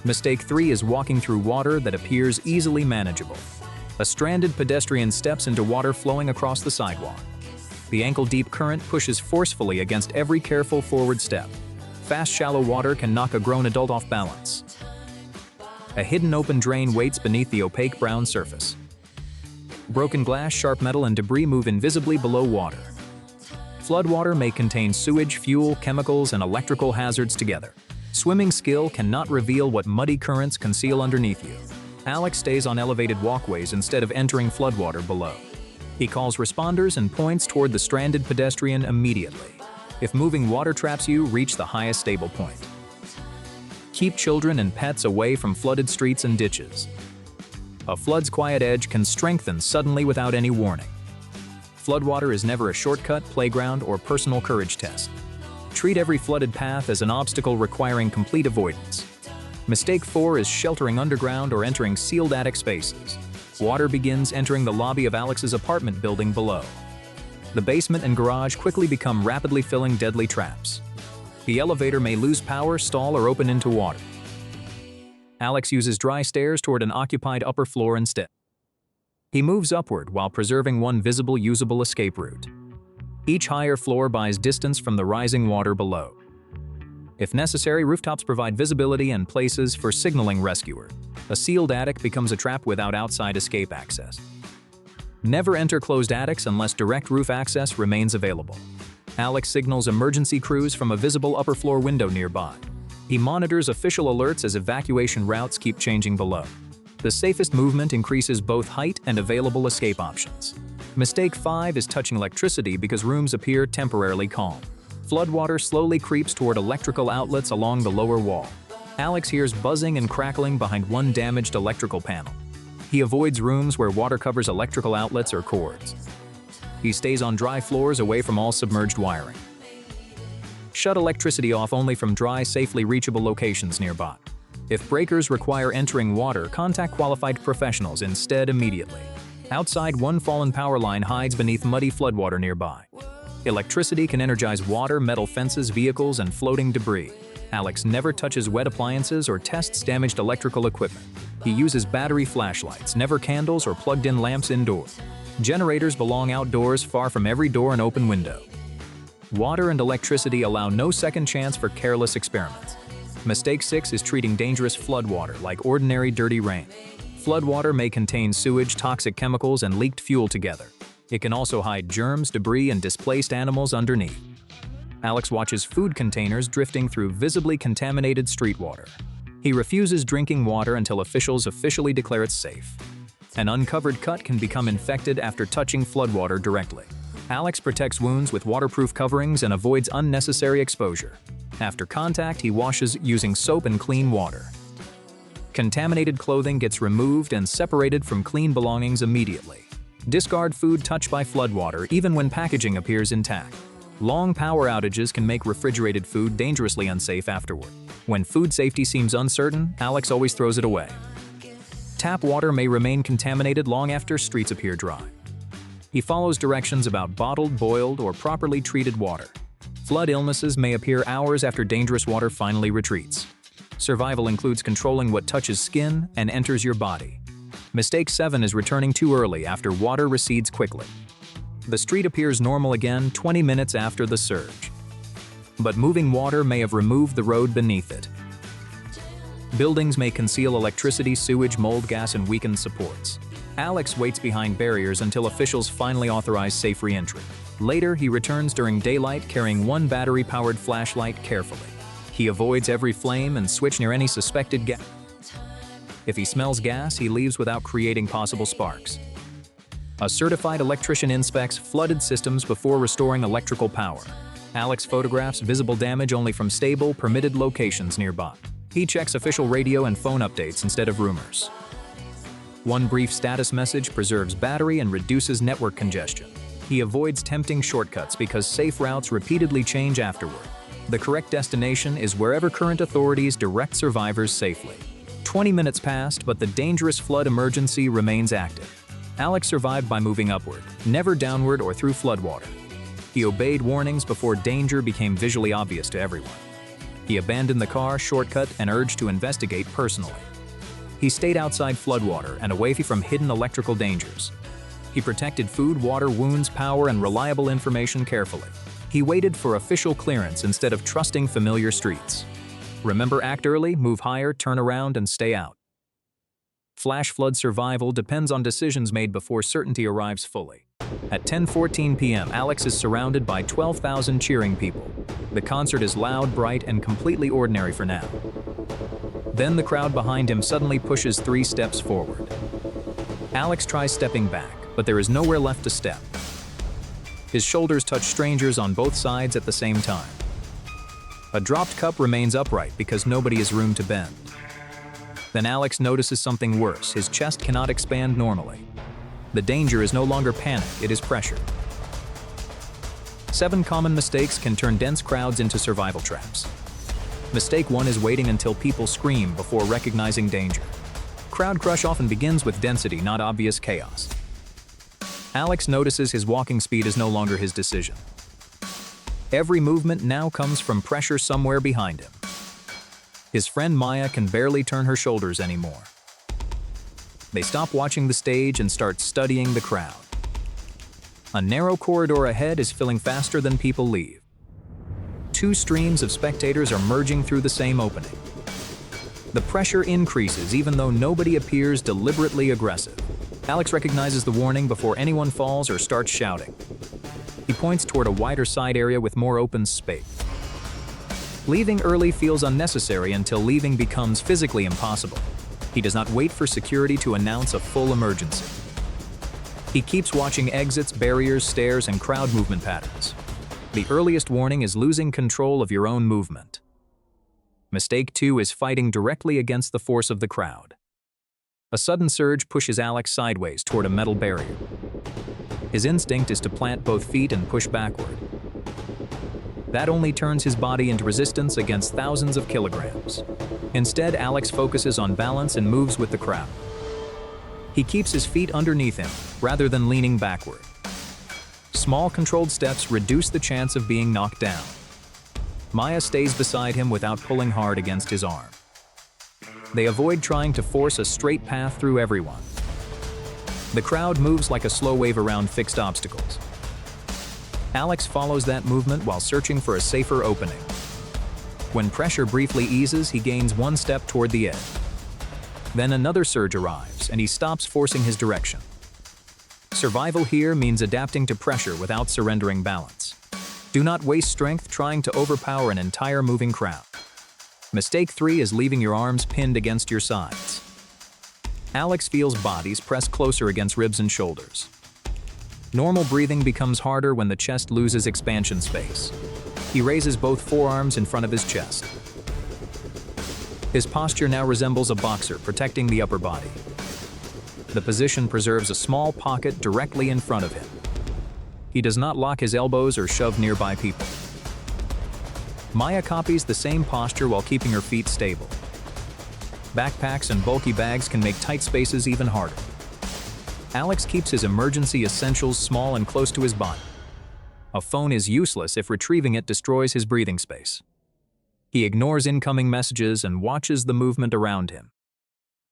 Mistake 3 is walking through water that appears easily manageable. A stranded pedestrian steps into water flowing across the sidewalk. The ankle-deep current pushes forcefully against every careful forward step. Fast, shallow water can knock a grown adult off balance. A hidden open drain waits beneath the opaque brown surface. Broken glass, sharp metal, and debris move invisibly below water. Floodwater may contain sewage, fuel, chemicals, and electrical hazards together. Swimming skill cannot reveal what muddy currents conceal underneath you. Alex stays on elevated walkways instead of entering floodwater below. He calls responders and points toward the stranded pedestrian immediately. If moving water traps you, reach the highest stable point. Keep children and pets away from flooded streets and ditches. A flood's quiet edge can strengthen suddenly without any warning. Floodwater is never a shortcut, playground, or personal courage test. Treat every flooded path as an obstacle requiring complete avoidance. Mistake 4 is sheltering underground or entering sealed attic spaces. Water begins entering the lobby of Alex's apartment building below. The basement and garage quickly become rapidly filling deadly traps. The elevator may lose power, stall, or open into water. Alex uses dry stairs toward an occupied upper floor instead. He moves upward while preserving one visible, usable escape route. Each higher floor buys distance from the rising water below. If necessary, rooftops provide visibility and places for signaling rescuer. A sealed attic becomes a trap without outside escape access. Never enter closed attics unless direct roof access remains available. Alex signals emergency crews from a visible upper floor window nearby. He monitors official alerts as evacuation routes keep changing below. The safest movement increases both height and available escape options. Mistake 5 is touching electricity because rooms appear temporarily calm. Floodwater slowly creeps toward electrical outlets along the lower wall. Alex hears buzzing and crackling behind one damaged electrical panel. He avoids rooms where water covers electrical outlets or cords. He stays on dry floors away from all submerged wiring. Shut electricity off only from dry, safely reachable locations nearby. If breakers require entering water, contact qualified professionals instead immediately. Outside, one fallen power line hides beneath muddy floodwater nearby. Electricity can energize water, metal fences, vehicles, and floating debris. Alex never touches wet appliances or tests damaged electrical equipment. He uses battery flashlights, never candles or plugged-in lamps indoors. Generators belong outdoors, far from every door and open window. Water and electricity allow no second chance for careless experiments. Mistake 6 is treating dangerous floodwater like ordinary dirty rain. Floodwater may contain sewage, toxic chemicals, and leaked fuel together. It can also hide germs, debris, and displaced animals underneath. Alex watches food containers drifting through visibly contaminated street water. He refuses drinking water until officials officially declare it safe. An uncovered cut can become infected after touching floodwater directly. Alex protects wounds with waterproof coverings and avoids unnecessary exposure. After contact, he washes using soap and clean water. Contaminated clothing gets removed and separated from clean belongings immediately. Discard food touched by floodwater even when packaging appears intact. Long power outages can make refrigerated food dangerously unsafe afterward. When food safety seems uncertain, Alex always throws it away. Tap water may remain contaminated long after streets appear dry. He follows directions about bottled, boiled, or properly treated water. Flood illnesses may appear hours after dangerous water finally retreats. Survival includes controlling what touches skin and enters your body. Mistake 7 is returning too early after water recedes quickly. The street appears normal again 20 minutes after the surge. But moving water may have removed the road beneath it. Buildings may conceal electricity, sewage, mold, gas, and weakened supports. Alex waits behind barriers until officials finally authorize safe re-entry. Later, he returns during daylight carrying one battery-powered flashlight carefully. He avoids every flame and switch near any suspected gas. If he smells gas, he leaves without creating possible sparks. A certified electrician inspects flooded systems before restoring electrical power. Alex photographs visible damage only from stable, permitted locations nearby. He checks official radio and phone updates instead of rumors. One brief status message preserves battery and reduces network congestion. He avoids tempting shortcuts because safe routes repeatedly change afterward. The correct destination is wherever current authorities direct survivors safely. 20 minutes passed, but the dangerous flood emergency remains active. Alex survived by moving upward, never downward or through floodwater. He obeyed warnings before danger became visually obvious to everyone. He abandoned the car, shortcut, and urged to investigate personally. He stayed outside floodwater and away from hidden electrical dangers. He protected food, water, wounds, power, and reliable information carefully. He waited for official clearance instead of trusting familiar streets. Remember, act early, move higher, turn around, and stay out. Flash flood survival depends on decisions made before certainty arrives fully. At 10:14 p.m., Alex is surrounded by 12,000 cheering people. The concert is loud, bright, and completely ordinary for now. Then the crowd behind him suddenly pushes 3 steps forward. Alex tries stepping back, but there is nowhere left to step. His shoulders touch strangers on both sides at the same time. A dropped cup remains upright because nobody has room to bend. Then Alex notices something worse. His chest cannot expand normally. The danger is no longer panic, it is pressure. 7 common mistakes can turn dense crowds into survival traps. Mistake 1 is waiting until people scream before recognizing danger. Crowd crush often begins with density, not obvious chaos. Alex notices his walking speed is no longer his decision. Every movement now comes from pressure somewhere behind him. His friend Maya can barely turn her shoulders anymore. They stop watching the stage and start studying the crowd. A narrow corridor ahead is filling faster than people leave. 2 streams of spectators are merging through the same opening. The pressure increases even though nobody appears deliberately aggressive. Alex recognizes the warning before anyone falls or starts shouting. He points toward a wider side area with more open space. Leaving early feels unnecessary until leaving becomes physically impossible. He does not wait for security to announce a full emergency. He keeps watching exits, barriers, stairs, and crowd movement patterns. The earliest warning is losing control of your own movement. Mistake 2 is fighting directly against the force of the crowd. A sudden surge pushes Alex sideways toward a metal barrier. His instinct is to plant both feet and push backward. That only turns his body into resistance against thousands of kilograms. Instead, Alex focuses on balance and moves with the crowd. He keeps his feet underneath him, rather than leaning backward. Small controlled steps reduce the chance of being knocked down. Maya stays beside him without pulling hard against his arm. They avoid trying to force a straight path through everyone. The crowd moves like a slow wave around fixed obstacles. Alex follows that movement while searching for a safer opening. When pressure briefly eases, he gains 1 step toward the edge. Then another surge arrives, and he stops forcing his direction. Survival here means adapting to pressure without surrendering balance. Do not waste strength trying to overpower an entire moving crowd. Mistake 3 is leaving your arms pinned against your sides. Alex feels bodies press closer against ribs and shoulders. Normal breathing becomes harder when the chest loses expansion space. He raises both forearms in front of his chest. His posture now resembles a boxer protecting the upper body. The position preserves a small pocket directly in front of him. He does not lock his elbows or shove nearby people. Maya copies the same posture while keeping her feet stable. Backpacks and bulky bags can make tight spaces even harder. Alex keeps his emergency essentials small and close to his body. A phone is useless if retrieving it destroys his breathing space. He ignores incoming messages and watches the movement around him.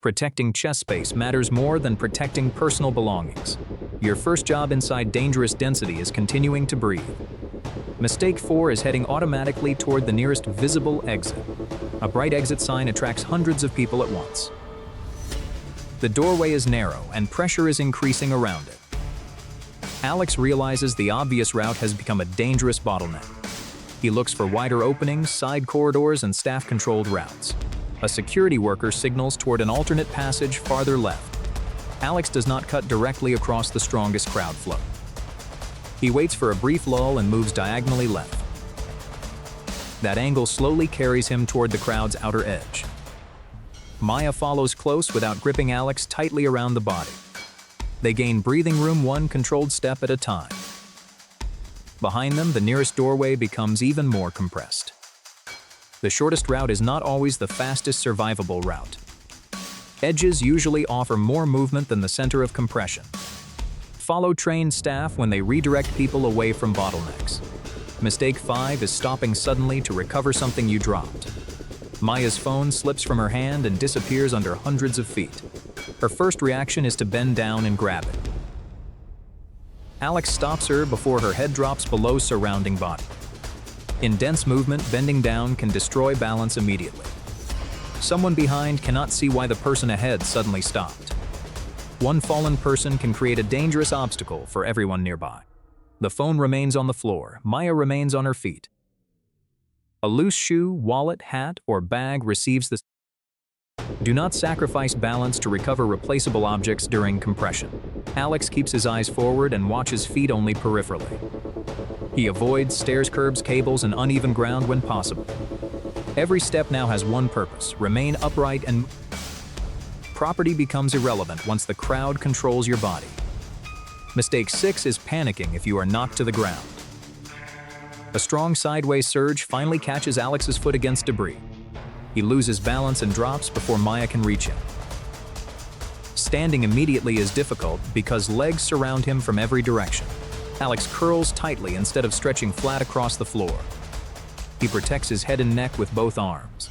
Protecting chest space matters more than protecting personal belongings. Your first job inside dangerous density is continuing to breathe. Mistake 4 is heading automatically toward the nearest visible exit. A bright exit sign attracts hundreds of people at once. The doorway is narrow and pressure is increasing around it. Alex realizes the obvious route has become a dangerous bottleneck. He looks for wider openings, side corridors, and staff-controlled routes. A security worker signals toward an alternate passage farther left. Alex does not cut directly across the strongest crowd flow. He waits for a brief lull and moves diagonally left. That angle slowly carries him toward the crowd's outer edge. Maya follows close without gripping Alex tightly around the body. They gain breathing room 1 controlled step at a time. Behind them, the nearest doorway becomes even more compressed. The shortest route is not always the fastest survivable route. Edges usually offer more movement than the center of compression. Follow trained staff when they redirect people away from bottlenecks. Mistake 5 is stopping suddenly to recover something you dropped. Maya's phone slips from her hand and disappears under hundreds of feet. Her first reaction is to bend down and grab it. Alex stops her before her head drops below surrounding body. In dense movement, bending down can destroy balance immediately. Someone behind cannot see why the person ahead suddenly stopped. One fallen person can create a dangerous obstacle for everyone nearby. The phone remains on the floor. Maya remains on her feet. A loose shoe, wallet, hat, or bag receives the... Do not sacrifice balance to recover replaceable objects during compression. Alex keeps his eyes forward and watches feet only peripherally. He avoids stairs, curbs, cables, and uneven ground when possible. Every step now has one purpose: remain upright and... Property becomes irrelevant once the crowd controls your body. Mistake 6 is panicking if you are knocked to the ground. A strong sideways surge finally catches Alex's foot against debris. He loses balance and drops before Maya can reach him. Standing immediately is difficult because legs surround him from every direction. Alex curls tightly instead of stretching flat across the floor. He protects his head and neck with both arms.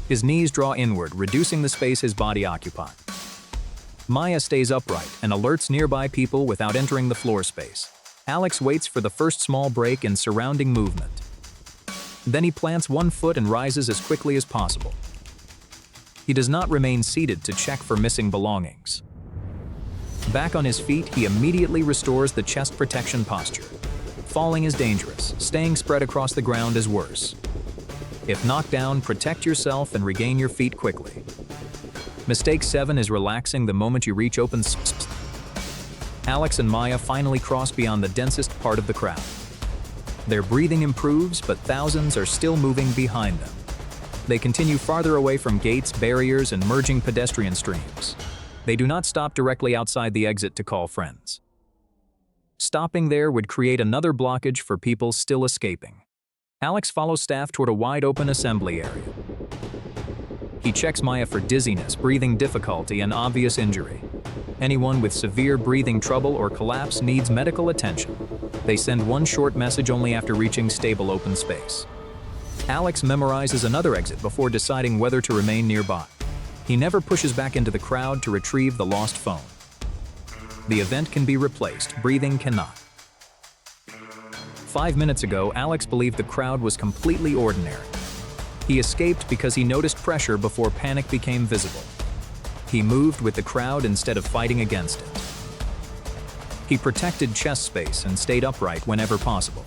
His knees draw inward, reducing the space his body occupies. Maya stays upright and alerts nearby people without entering the floor space. Alex waits for the first small break in surrounding movement. Then he plants one foot and rises as quickly as possible. He does not remain seated to check for missing belongings. Back on his feet, he immediately restores the chest protection posture. Falling is dangerous. Staying spread across the ground is worse. If knocked down, protect yourself and regain your feet quickly. Mistake 7 is relaxing the moment you reach open space. Alex and Maya finally cross beyond the densest part of the crowd. Their breathing improves, but thousands are still moving behind them. They continue farther away from gates, barriers, and merging pedestrian streams. They do not stop directly outside the exit to call friends. Stopping there would create another blockage for people still escaping. Alex follows staff toward a wide-open assembly area. He checks Maya for dizziness, breathing difficulty, and obvious injury. Anyone with severe breathing trouble or collapse needs medical attention. They send one short message only after reaching stable open space. Alex memorizes another exit before deciding whether to remain nearby. He never pushes back into the crowd to retrieve the lost phone. The event can be replaced, breathing cannot. 5 minutes ago, Alex believed the crowd was completely ordinary. He escaped because he noticed pressure before panic became visible. He moved with the crowd instead of fighting against it. He protected chest space and stayed upright whenever possible.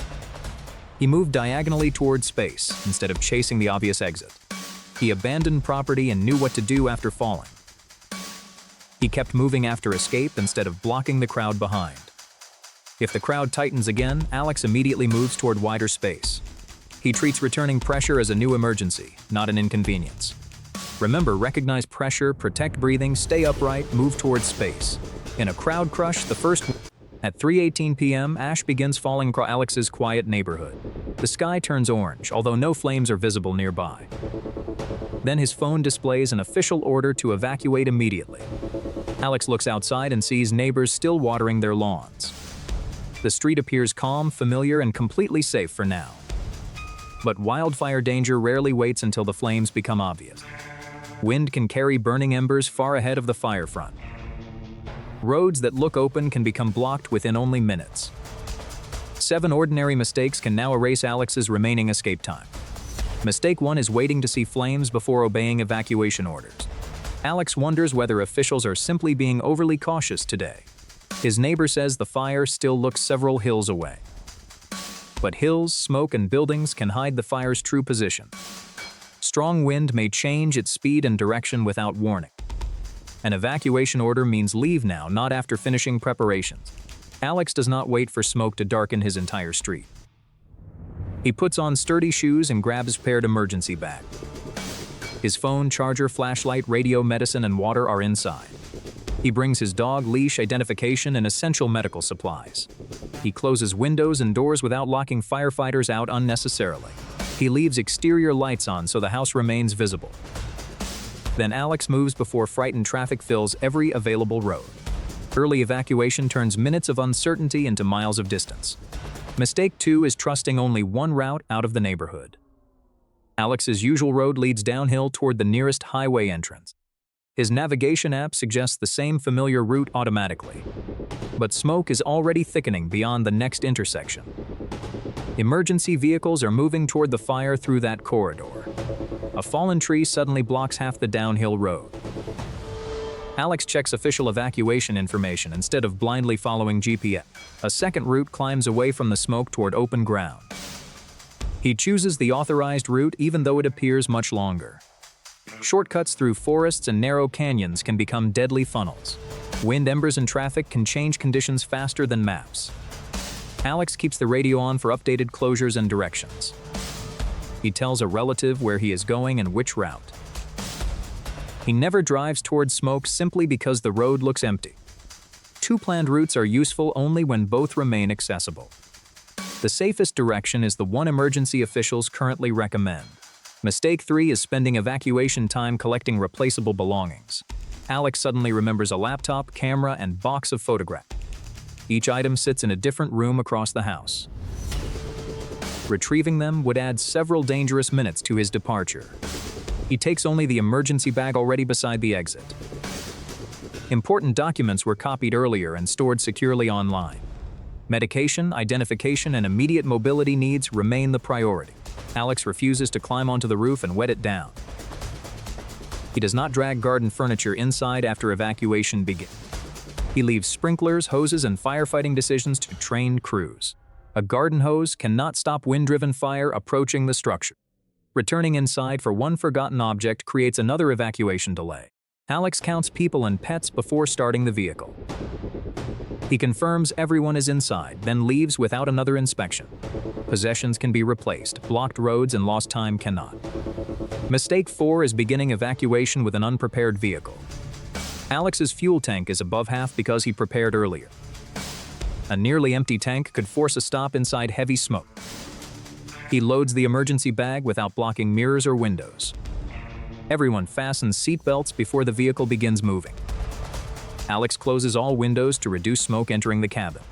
He moved diagonally toward space instead of chasing the obvious exit. He abandoned property and knew what to do after falling. He kept moving after escape instead of blocking the crowd behind. If the crowd tightens again, Alex immediately moves toward wider space. He treats returning pressure as a new emergency, not an inconvenience. Remember, recognize pressure, protect breathing, stay upright, move toward space. In a crowd crush, At 3:18 p.m., ash begins falling across Alex's quiet neighborhood. The sky turns orange, although no flames are visible nearby. Then his phone displays an official order to evacuate immediately. Alex looks outside and sees neighbors still watering their lawns. The street appears calm, familiar, and completely safe for now. But wildfire danger rarely waits until the flames become obvious. Wind can carry burning embers far ahead of the fire front. Roads that look open can become blocked within only minutes. 7 ordinary mistakes can now erase Alex's remaining escape time. Mistake 1 is waiting to see flames before obeying evacuation orders. Alex wonders whether officials are simply being overly cautious today. His neighbor says the fire still looks several hills away. But hills, smoke, and buildings can hide the fire's true position. Strong wind may change its speed and direction without warning. An evacuation order means leave now, not after finishing preparations. Alex does not wait for smoke to darken his entire street. He puts on sturdy shoes and grabs paired emergency bag. His phone, charger, flashlight, radio, medicine, and water are inside. He brings his dog, leash, identification, and essential medical supplies. He closes windows and doors without locking firefighters out unnecessarily. He leaves exterior lights on so the house remains visible. Then Alex moves before frightened traffic fills every available road. Early evacuation turns minutes of uncertainty into miles of distance. Mistake 2 is trusting only one route out of the neighborhood. Alex's usual road leads downhill toward the nearest highway entrance. His navigation app suggests the same familiar route automatically. But smoke is already thickening beyond the next intersection. Emergency vehicles are moving toward the fire through that corridor. A fallen tree suddenly blocks half the downhill road. Alex checks official evacuation information instead of blindly following GPS. A second route climbs away from the smoke toward open ground. He chooses the authorized route even though it appears much longer. Shortcuts through forests and narrow canyons can become deadly funnels. Wind, embers, and traffic can change conditions faster than maps. Alex keeps the radio on for updated closures and directions. He tells a relative where he is going and which route. He never drives towards smoke simply because the road looks empty. Two planned routes are useful only when both remain accessible. The safest direction is the one emergency officials currently recommend. Mistake 3 is spending evacuation time collecting replaceable belongings. Alex suddenly remembers a laptop, camera, and box of photographs. Each item sits in a different room across the house. Retrieving them would add several dangerous minutes to his departure. He takes only the emergency bag already beside the exit. Important documents were copied earlier and stored securely online. Medication, identification, and immediate mobility needs remain the priority. Alex refuses to climb onto the roof and wet it down. He does not drag garden furniture inside after evacuation begins. He leaves sprinklers, hoses, and firefighting decisions to trained crews. A garden hose cannot stop wind-driven fire approaching the structure. Returning inside for one forgotten object creates another evacuation delay. Alex counts people and pets before starting the vehicle. He confirms everyone is inside, then leaves without another inspection. Possessions can be replaced, blocked roads and lost time cannot. Mistake 4 is beginning evacuation with an unprepared vehicle. Alex's fuel tank is above half because he prepared earlier. A nearly empty tank could force a stop inside heavy smoke. He loads the emergency bag without blocking mirrors or windows. Everyone fastens seatbelts before the vehicle begins moving. Alex closes all windows to reduce smoke entering the cabin.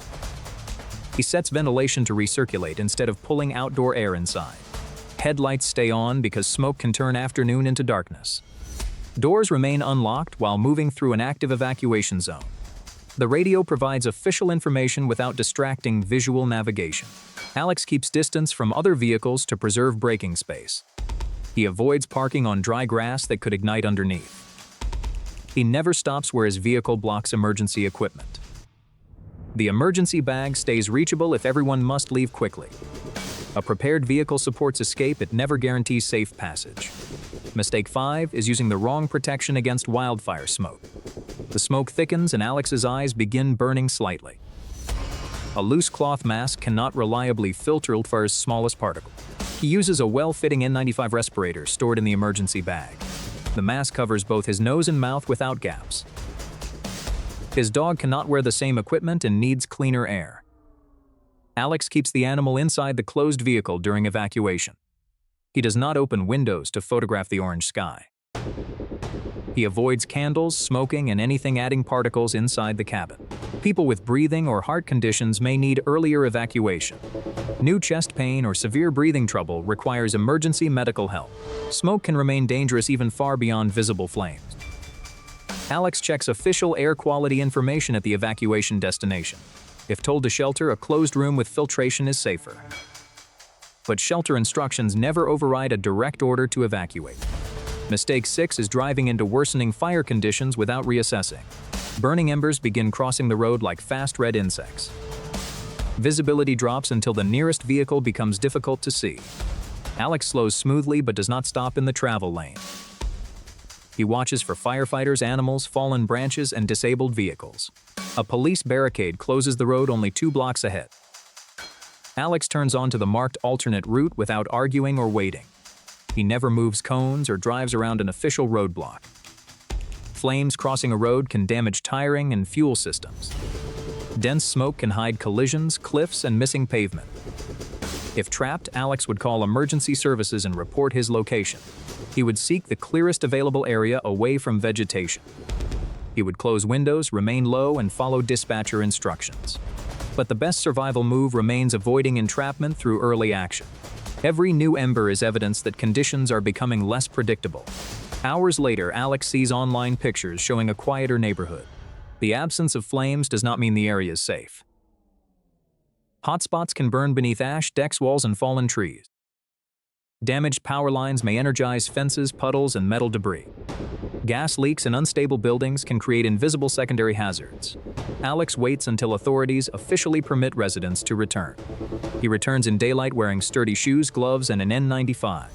He sets ventilation to recirculate instead of pulling outdoor air inside. Headlights stay on because smoke can turn afternoon into darkness. Doors remain unlocked while moving through an active evacuation zone. The radio provides official information without distracting visual navigation. Alex keeps distance from other vehicles to preserve braking space. He avoids parking on dry grass that could ignite underneath. He never stops where his vehicle blocks emergency equipment. The emergency bag stays reachable if everyone must leave quickly. A prepared vehicle supports escape, it never guarantees safe passage. Mistake 5 is using the wrong protection against wildfire smoke. The smoke thickens and Alex's eyes begin burning slightly. A loose cloth mask cannot reliably filter for his smallest particle. He uses a well-fitting N95 respirator stored in the emergency bag. The mask covers both his nose and mouth without gaps. His dog cannot wear the same equipment and needs cleaner air. Alex keeps the animal inside the closed vehicle during evacuation. He does not open windows to photograph the orange sky. He avoids candles, smoking, and anything adding particles inside the cabin. People with breathing or heart conditions may need earlier evacuation. New chest pain or severe breathing trouble requires emergency medical help. Smoke can remain dangerous even far beyond visible flames. Alex checks official air quality information at the evacuation destination. If told to shelter, a closed room with filtration is safer. But shelter instructions never override a direct order to evacuate. Mistake 6 is driving into worsening fire conditions without reassessing. Burning embers begin crossing the road like fast red insects. Visibility drops until the nearest vehicle becomes difficult to see. Alex slows smoothly but does not stop in the travel lane. He watches for firefighters, animals, fallen branches, and disabled vehicles. A police barricade closes the road only 2 blocks ahead. Alex turns onto the marked alternate route without arguing or waiting. He never moves cones or drives around an official roadblock. Flames crossing a road can damage tiring and fuel systems. Dense smoke can hide collisions, cliffs, and missing pavement. If trapped, Alex would call emergency services and report his location. He would seek the clearest available area away from vegetation. He would close windows, remain low, and follow dispatcher instructions. But the best survival move remains avoiding entrapment through early action. Every new ember is evidence that conditions are becoming less predictable. Hours later, Alex sees online pictures showing a quieter neighborhood. The absence of flames does not mean the area is safe. Hotspots can burn beneath ash, decks, walls, and fallen trees. Damaged power lines may energize fences, puddles, and metal debris. Gas leaks and unstable buildings can create invisible secondary hazards. Alex waits until authorities officially permit residents to return. He returns in daylight wearing sturdy shoes, gloves, and an N95.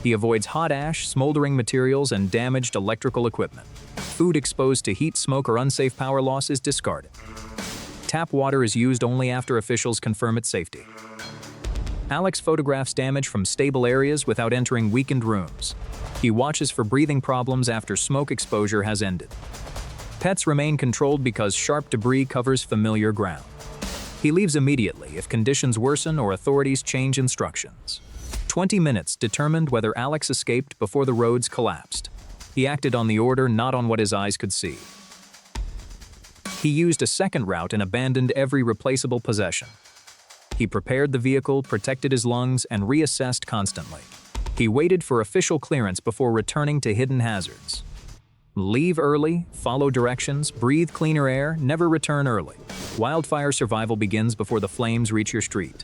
He avoids hot ash, smoldering materials, and damaged electrical equipment. Food exposed to heat, smoke, or unsafe power loss is discarded. Tap water is used only after officials confirm its safety. Alex photographs damage from stable areas without entering weakened rooms. He watches for breathing problems after smoke exposure has ended. Pets remain controlled because sharp debris covers familiar ground. He leaves immediately if conditions worsen or authorities change instructions. 20 minutes determined whether Alex escaped before the roads collapsed. He acted on the order, not on what his eyes could see. He used a second route and abandoned every replaceable possession. He prepared the vehicle, protected his lungs, and reassessed constantly. He waited for official clearance before returning to hidden hazards. Leave early, follow directions, breathe cleaner air, never return early. Wildfire survival begins before the flames reach your street.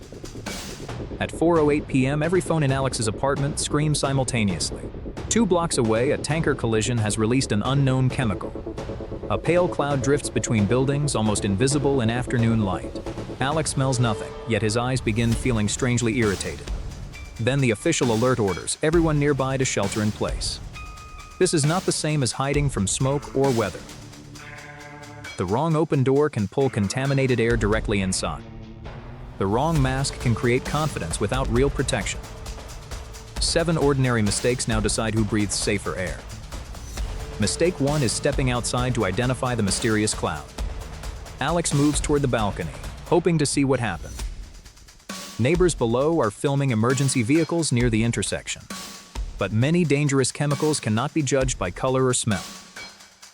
At 4:08 p.m., every phone in Alex's apartment screams simultaneously. 2 blocks away, a tanker collision has released an unknown chemical. A pale cloud drifts between buildings, almost invisible in afternoon light. Alex smells nothing, yet his eyes begin feeling strangely irritated. Then the official alert orders everyone nearby to shelter in place. This is not the same as hiding from smoke or weather. The wrong open door can pull contaminated air directly inside. The wrong mask can create confidence without real protection. 7 ordinary mistakes now decide who breathes safer air. Mistake 1 is stepping outside to identify the mysterious cloud. Alex moves toward the balcony, hoping to see what happened. Neighbors below are filming emergency vehicles near the intersection. But many dangerous chemicals cannot be judged by color or smell.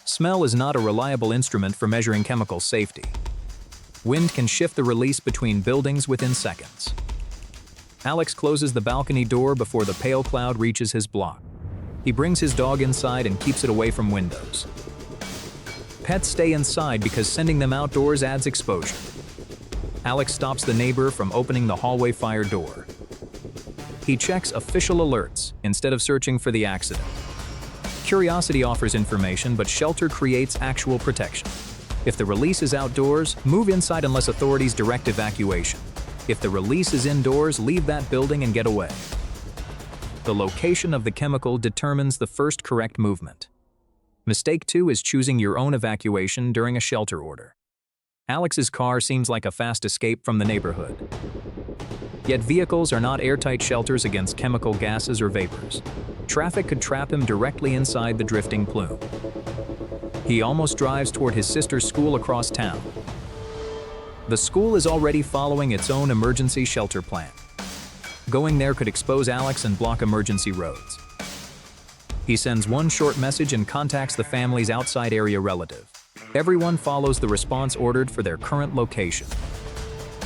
Smell is not a reliable instrument for measuring chemical safety. Wind can shift the release between buildings within seconds. Alex closes the balcony door before the pale cloud reaches his block. He brings his dog inside and keeps it away from windows. Pets stay inside because sending them outdoors adds exposure. Alex stops the neighbor from opening the hallway fire door. He checks official alerts instead of searching for the accident. Curiosity offers information, but shelter creates actual protection. If the release is outdoors, move inside unless authorities direct evacuation. If the release is indoors, leave that building and get away. The location of the chemical determines the first correct movement. Mistake 2 is choosing your own evacuation during a shelter order. Alex's car seems like a fast escape from the neighborhood. Yet vehicles are not airtight shelters against chemical gases or vapors. Traffic could trap him directly inside the drifting plume. He almost drives toward his sister's school across town. The school is already following its own emergency shelter plan. Going there could expose Alex and block emergency roads. He sends one short message and contacts the family's outside area relative. Everyone follows the response ordered for their current location.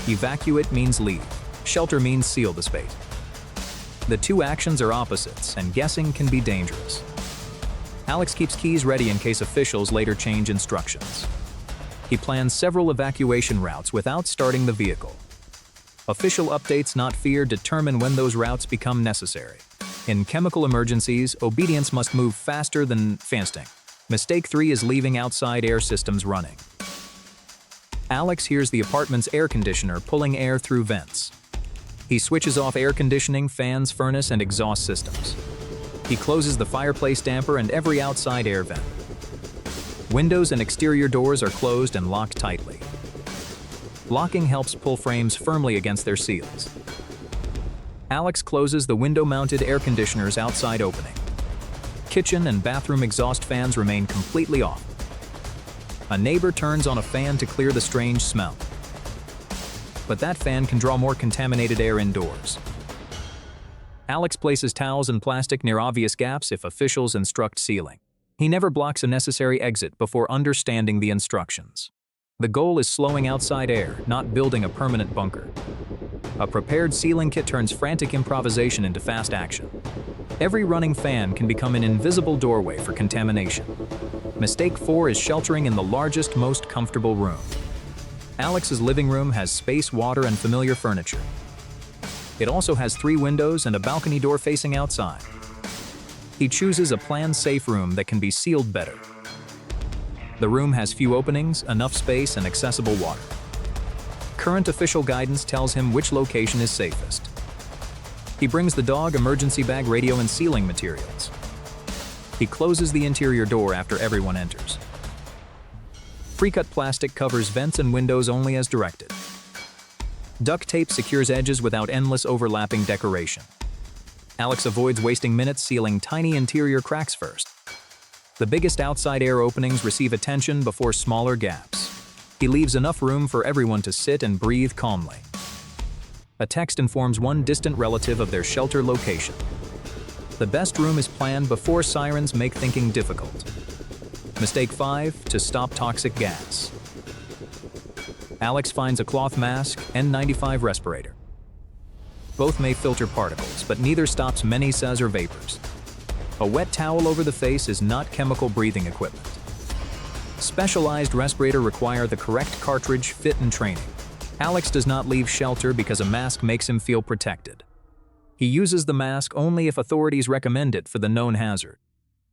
Evacuate means leave. Shelter means seal the space. The 2 actions are opposites, and guessing can be dangerous. Alex keeps keys ready in case officials later change instructions. He plans several evacuation routes without starting the vehicle. Official updates, not fear, determine when those routes become necessary. In chemical emergencies, obedience must move faster than fasting. Mistake 3 is leaving outside air systems running. Alex hears the apartment's air conditioner pulling air through vents. He switches off air conditioning, fans, furnace, and exhaust systems. He closes the fireplace damper and every outside air vent. Windows and exterior doors are closed and locked tightly. Locking helps pull frames firmly against their seals. Alex closes the window-mounted air conditioner's outside opening. Kitchen and bathroom exhaust fans remain completely off. A neighbor turns on a fan to clear the strange smell. But that fan can draw more contaminated air indoors. Alex places towels and plastic near obvious gaps if officials instruct sealing. He never blocks a necessary exit before understanding the instructions. The goal is slowing outside air, not building a permanent bunker. A prepared sealing kit turns frantic improvisation into fast action. Every running fan can become an invisible doorway for contamination. Mistake 4 is sheltering in the largest, most comfortable room. Alex's living room has space, water, and familiar furniture. It also has 3 windows and a balcony door facing outside. He chooses a planned safe room that can be sealed better. The room has few openings, enough space, and accessible water. Current official guidance tells him which location is safest. He brings the dog emergency bag, radio, and sealing materials. He closes the interior door after everyone enters. Pre-cut plastic covers vents and windows only as directed. Duct tape secures edges without endless overlapping decoration. Alex avoids wasting minutes sealing tiny interior cracks first. The biggest outside air openings receive attention before smaller gaps. He leaves enough room for everyone to sit and breathe calmly. A text informs one distant relative of their shelter location. The best room is planned before sirens make thinking difficult. Mistake 5, to stop toxic gas. Alex finds a cloth mask, N95 respirator. Both may filter particles, but neither stops many SARS or vapors. A wet towel over the face is not chemical breathing equipment. Specialized respirator require the correct cartridge, fit, and training. Alex does not leave shelter because a mask makes him feel protected. He uses the mask only if authorities recommend it for the known hazard.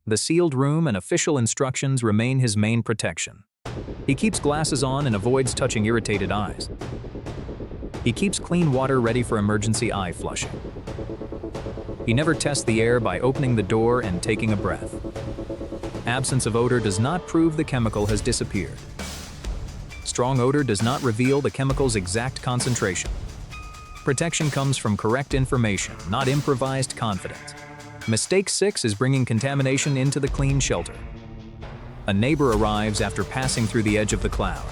The sealed room and official instructions remain his main protection. He keeps glasses on and avoids touching irritated eyes. He keeps clean water ready for emergency eye flushing. He never tests the air by opening the door and taking a breath. Absence of odor does not prove the chemical has disappeared. Strong odor does not reveal the chemical's exact concentration. Protection comes from correct information, not improvised confidence. Mistake 6 is bringing contamination into the clean shelter. A neighbor arrives after passing through the edge of the cloud.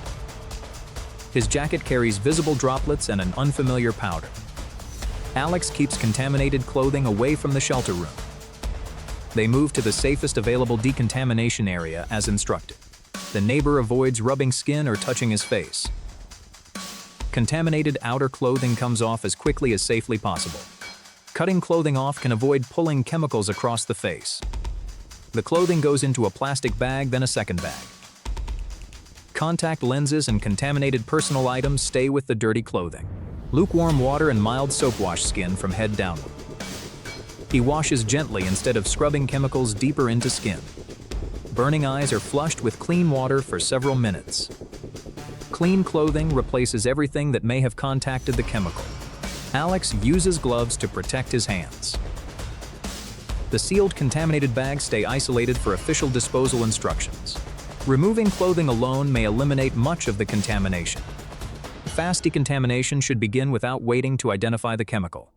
His jacket carries visible droplets and an unfamiliar powder. Alex keeps contaminated clothing away from the shelter room. They move to the safest available decontamination area as instructed. The neighbor avoids rubbing skin or touching his face. Contaminated outer clothing comes off as quickly as safely possible. Cutting clothing off can avoid pulling chemicals across the face. The clothing goes into a plastic bag, then a second bag. Contact lenses and contaminated personal items stay with the dirty clothing. Lukewarm water and mild soap wash skin from head downward. He washes gently instead of scrubbing chemicals deeper into skin. Burning eyes are flushed with clean water for several minutes. Clean clothing replaces everything that may have contacted the chemical. Alex uses gloves to protect his hands. The sealed contaminated bags stay isolated for official disposal instructions. Removing clothing alone may eliminate much of the contamination. Fast decontamination should begin without waiting to identify the chemical.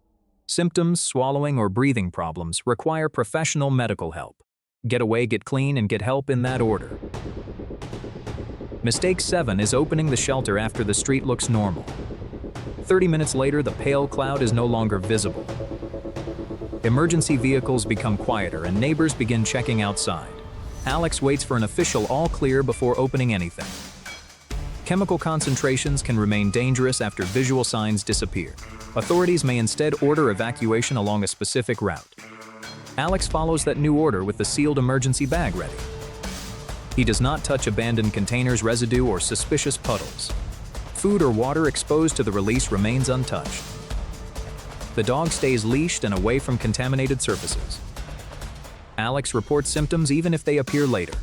Symptoms, swallowing, or breathing problems require professional medical help. Get away, get clean, and get help in that order. Mistake 7 is opening the shelter after the street looks normal. 30 minutes later, the pale cloud is no longer visible. Emergency vehicles become quieter and neighbors begin checking outside. Alex waits for an official all clear before opening anything. Chemical concentrations can remain dangerous after visual signs disappear. Authorities may instead order evacuation along a specific route. Alex follows that new order with the sealed emergency bag ready. He does not touch abandoned containers, residue, or suspicious puddles. Food or water exposed to the release remains untouched. The dog stays leashed and away from contaminated surfaces. Alex reports symptoms even if they appear later.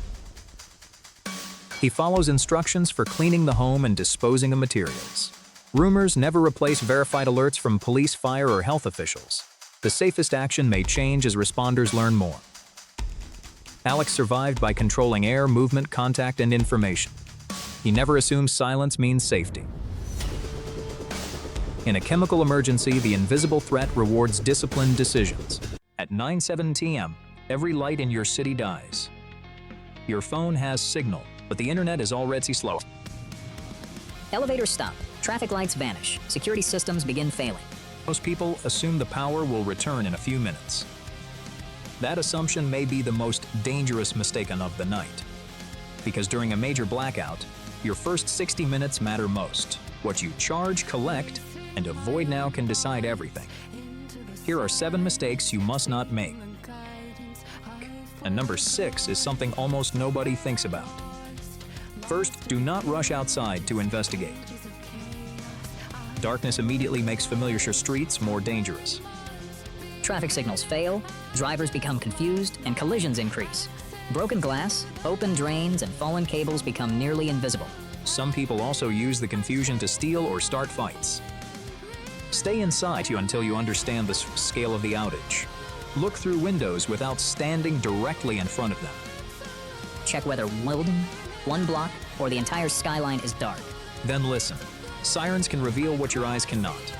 He follows instructions for cleaning the home and disposing of materials. Rumors never replace verified alerts from police, fire, or health officials. The safest action may change as responders learn more. Alex survived by controlling air, movement, contact, and information. He never assumes silence means safety. In a chemical emergency, the invisible threat rewards disciplined decisions. At 9:07 p.m., every light in your city dies. Your phone has signal, but the internet is already slow. Elevators stop, traffic lights vanish, security systems begin failing. Most people assume the power will return in a few minutes. That assumption may be the most dangerous mistake of the night. Because during a major blackout, your first 60 minutes matter most. What you charge, collect, and avoid now can decide everything. Here are 7 mistakes you must not make. And number 6 is something almost nobody thinks about. First, do not rush outside to investigate. Darkness immediately makes familiar streets more dangerous. Traffic signals fail, drivers become confused, and collisions increase. Broken glass, open drains, and fallen cables become nearly invisible. Some people also use the confusion to steal or start fights. Stay inside until you understand the scale of the outage. Look through windows without standing directly in front of them. Check whether one block, or the entire skyline is dark. Then listen. Sirens can reveal what your eyes cannot.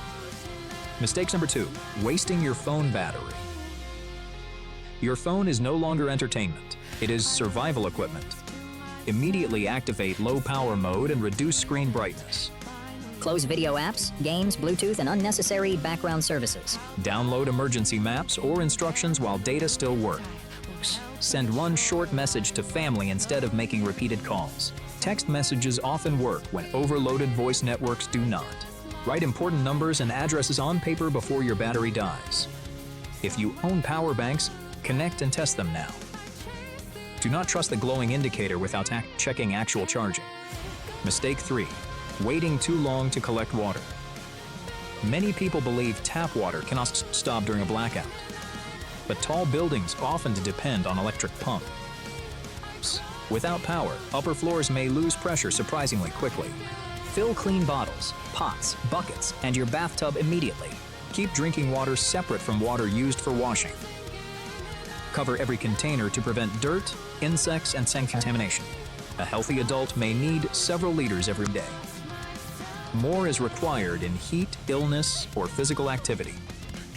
Mistakes number 2, wasting your phone battery. Your phone is no longer entertainment. It is survival equipment. Immediately activate low power mode and reduce screen brightness. Close video apps, games, Bluetooth, and unnecessary background services. Download emergency maps or instructions while data still works. Send one short message to family instead of making repeated calls. Text messages often work when overloaded voice networks do not. Write important numbers and addresses on paper before your battery dies. If you own power banks, connect and test them now. Do not trust the glowing indicator without checking actual charging. Mistake 3, waiting too long to collect water. Many people believe tap water cannot stop during a blackout, but tall buildings often depend on electric pumps. Without power, upper floors may lose pressure surprisingly quickly. Fill clean bottles, pots, buckets, and your bathtub immediately. Keep drinking water separate from water used for washing. Cover every container to prevent dirt, insects, and contamination. A healthy adult may need several liters every day. More is required in heat, illness, or physical activity.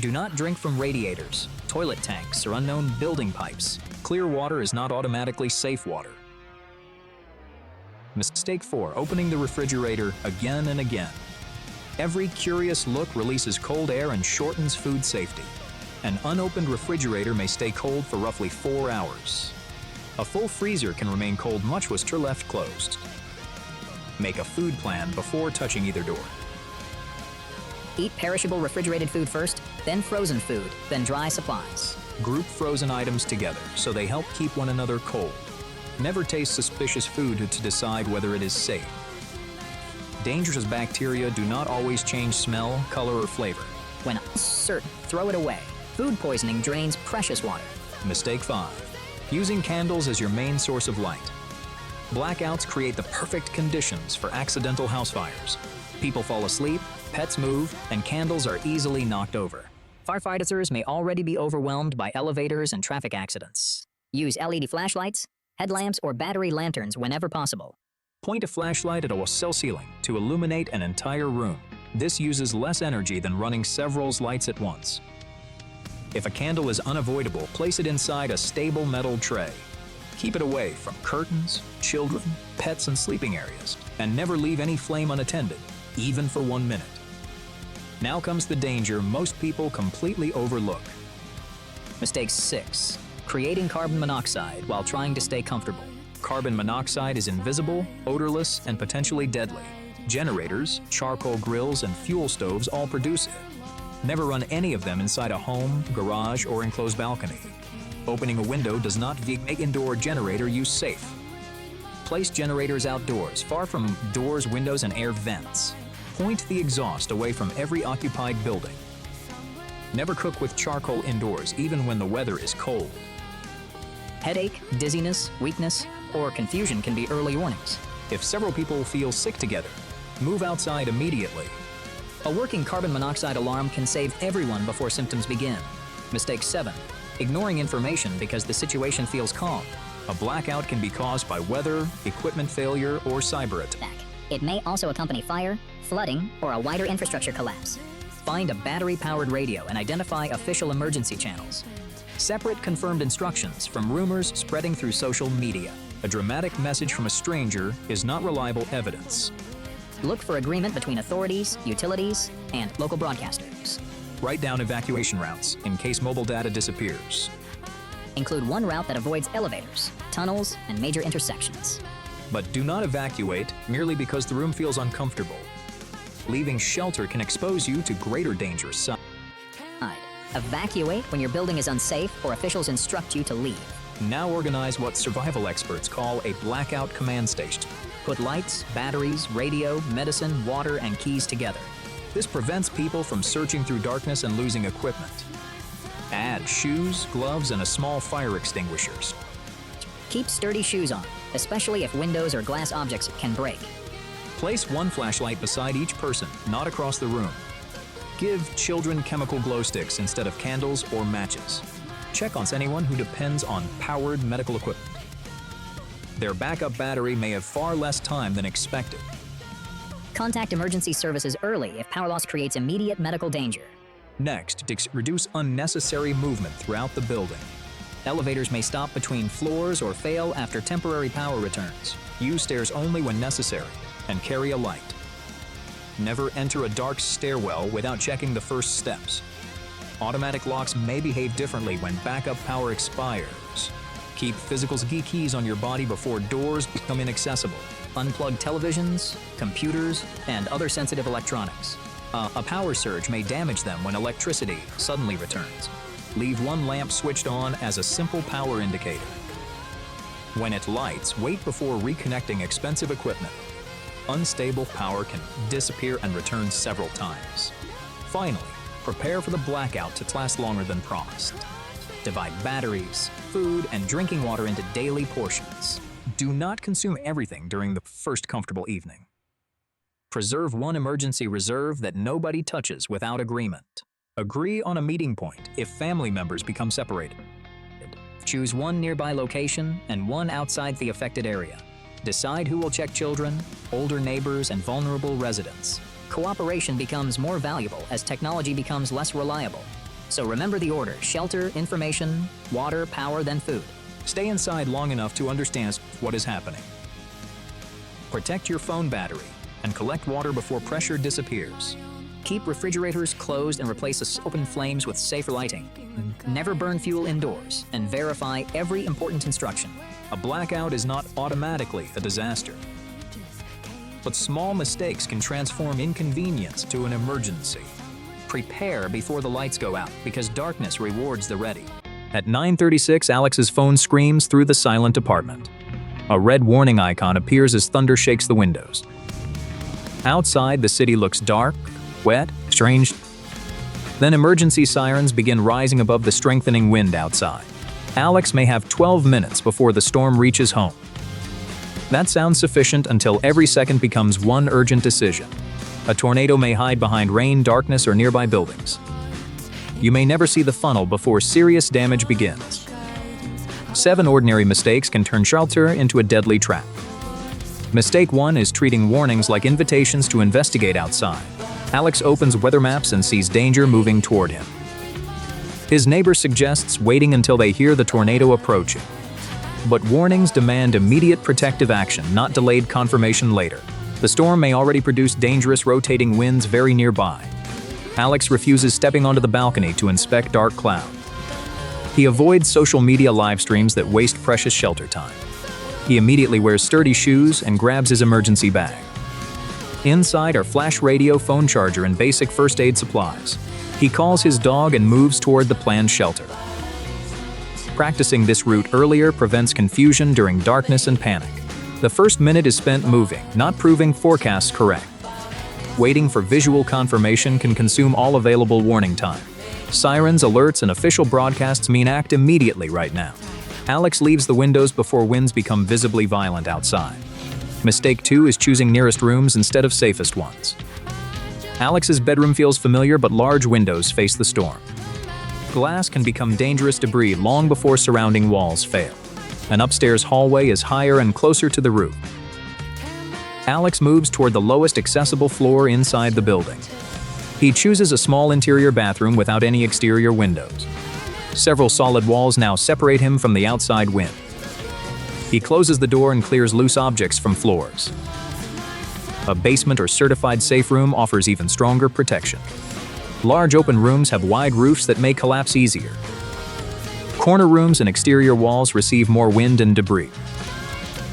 Do not drink from radiators, toilet tanks, or unknown building pipes. Clear water is not automatically safe water. Mistake 4, opening the refrigerator again and again. Every curious look releases cold air and shortens food safety. An unopened refrigerator may stay cold for roughly 4 hours. A full freezer can remain cold much was left closed. Make a food plan before touching either door. Eat perishable refrigerated food first, then frozen food, then dry supplies. Group frozen items together so they help keep one another cold. Never taste suspicious food to decide whether it is safe. Dangerous bacteria do not always change smell, color, or flavor. When uncertain, throw it away. Food poisoning drains precious water. Mistake 5, using candles as your main source of light. Blackouts create the perfect conditions for accidental house fires. People fall asleep, pets move, and candles are easily knocked over. Firefighters may already be overwhelmed by elevators and traffic accidents. Use LED flashlights, headlamps, or battery lanterns whenever possible. Point a flashlight at a cell ceiling to illuminate an entire room. This uses less energy than running several lights at once. If a candle is unavoidable, place it inside a stable metal tray. Keep it away from curtains, children, pets, and sleeping areas, and never leave any flame unattended, even for 1 minute. Now comes the danger most people completely overlook. Mistake 6, creating carbon monoxide while trying to stay comfortable. Carbon monoxide is invisible, odorless, and potentially deadly. Generators, charcoal grills, and fuel stoves all produce it. Never run any of them inside a home, garage, or enclosed balcony. Opening a window does not make indoor generator use safe. Place generators outdoors, far from doors, windows, and air vents. Point the exhaust away from every occupied building. Never cook with charcoal indoors, even when the weather is cold. Headache, dizziness, weakness, or confusion can be early warnings. If several people feel sick together, move outside immediately. A working carbon monoxide alarm can save everyone before symptoms begin. Mistake 7, ignoring information because the situation feels calm. A blackout can be caused by weather, equipment failure, or cyber attack. It may also accompany fire, flooding, or a wider infrastructure collapse. Find a battery-powered radio and identify official emergency channels. Separate confirmed instructions from rumors spreading through social media. A dramatic message from a stranger is not reliable evidence. Look for agreement between authorities, utilities, and local broadcasters. Write down evacuation routes in case mobile data disappears. Include one route that avoids elevators, tunnels, and major intersections. But do not evacuate merely because the room feels uncomfortable. Leaving shelter can expose you to greater danger. Evacuate when your building is unsafe or officials instruct you to leave. Now organize what survival experts call a blackout command station. Put lights, batteries, radio, medicine, water, and keys together. This prevents people from searching through darkness and losing equipment. Add shoes, gloves, and a small fire extinguishers. Keep sturdy shoes on, especially if windows or glass objects can break. Place one flashlight beside each person, not across the room. Give children chemical glow sticks instead of candles or matches. Check on anyone who depends on powered medical equipment. Their backup battery may have far less time than expected. Contact emergency services early if power loss creates immediate medical danger. Next, reduce unnecessary movement throughout the building. Elevators may stop between floors or fail after temporary power returns. Use stairs only when necessary, and carry a light. Never enter a dark stairwell without checking the first steps. Automatic locks may behave differently when backup power expires. Keep physical keys on your body before doors become inaccessible. Unplug televisions, computers, and other sensitive electronics. A power surge may damage them when electricity suddenly returns. Leave one lamp switched on as a simple power indicator. When it lights, wait before reconnecting expensive equipment. Unstable power can disappear and return several times. Finally, prepare for the blackout to last longer than promised. Divide batteries, food, and drinking water into daily portions. Do not consume everything during the first comfortable evening. Preserve one emergency reserve that nobody touches without agreement. Agree on a meeting point if family members become separated. Choose one nearby location and one outside the affected area. Decide who will check children, older neighbors, and vulnerable residents. Cooperation becomes more valuable as technology becomes less reliable. So remember the order: shelter, information, water, power, then food. Stay inside long enough to understand what is happening. Protect your phone battery and collect water before pressure disappears. Keep refrigerators closed and replace open flames with safer lighting. Never burn fuel indoors, and verify every important instruction. A blackout is not automatically a disaster, but small mistakes can transform inconvenience to an emergency. Prepare before the lights go out, because darkness rewards the ready. At 9:36, Alex's phone screams through the silent apartment. A red warning icon appears as thunder shakes the windows. Outside, the city looks dark, wet, strange. Then emergency sirens begin rising above the strengthening wind outside. Alex may have 12 minutes before the storm reaches home. That sounds sufficient until every second becomes one urgent decision. A tornado may hide behind rain, darkness, or nearby buildings. You may never see the funnel before serious damage begins. 7 ordinary mistakes can turn shelter into a deadly trap. Mistake 1 is treating warnings like invitations to investigate outside. Alex opens weather maps and sees danger moving toward him. His neighbor suggests waiting until they hear the tornado approaching. But warnings demand immediate protective action, not delayed confirmation later. The storm may already produce dangerous rotating winds very nearby. Alex refuses stepping onto the balcony to inspect dark cloud. He avoids social media live streams that waste precious shelter time. He immediately wears sturdy shoes and grabs his emergency bag. Inside are flash radio, phone charger, and basic first aid supplies. He calls his dog and moves toward the planned shelter. Practicing this route earlier prevents confusion during darkness and panic. The first minute is spent moving, not proving forecasts correct. Waiting for visual confirmation can consume all available warning time. Sirens, alerts, and official broadcasts mean act immediately right now. Alex leaves the windows before winds become visibly violent outside. Mistake 2 is choosing nearest rooms instead of safest ones. Alex's bedroom feels familiar, but large windows face the storm. Glass can become dangerous debris long before surrounding walls fail. An upstairs hallway is higher and closer to the roof. Alex moves toward the lowest accessible floor inside the building. He chooses a small interior bathroom without any exterior windows. Several solid walls now separate him from the outside wind. He closes the door and clears loose objects from floors. A basement or certified safe room offers even stronger protection. Large open rooms have wide roofs that may collapse easier. Corner rooms and exterior walls receive more wind and debris.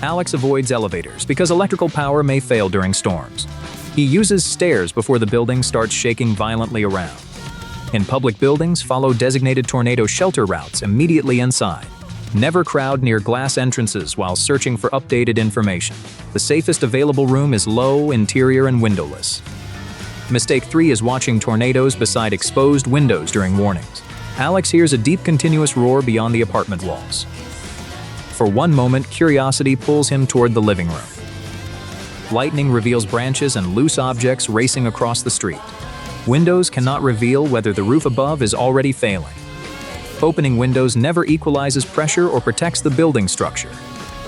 Alex avoids elevators because electrical power may fail during storms. He uses stairs before the building starts shaking violently around. In public buildings, follow designated tornado shelter routes immediately inside. Never crowd near glass entrances while searching for updated information. The safest available room is low, interior, and windowless. Mistake 3 is watching tornadoes beside exposed windows during warnings. Alex hears a deep continuous roar beyond the apartment walls. For one moment, curiosity pulls him toward the living room. Lightning reveals branches and loose objects racing across the street. Windows cannot reveal whether the roof above is already failing. Opening windows never equalizes pressure or protects the building structure.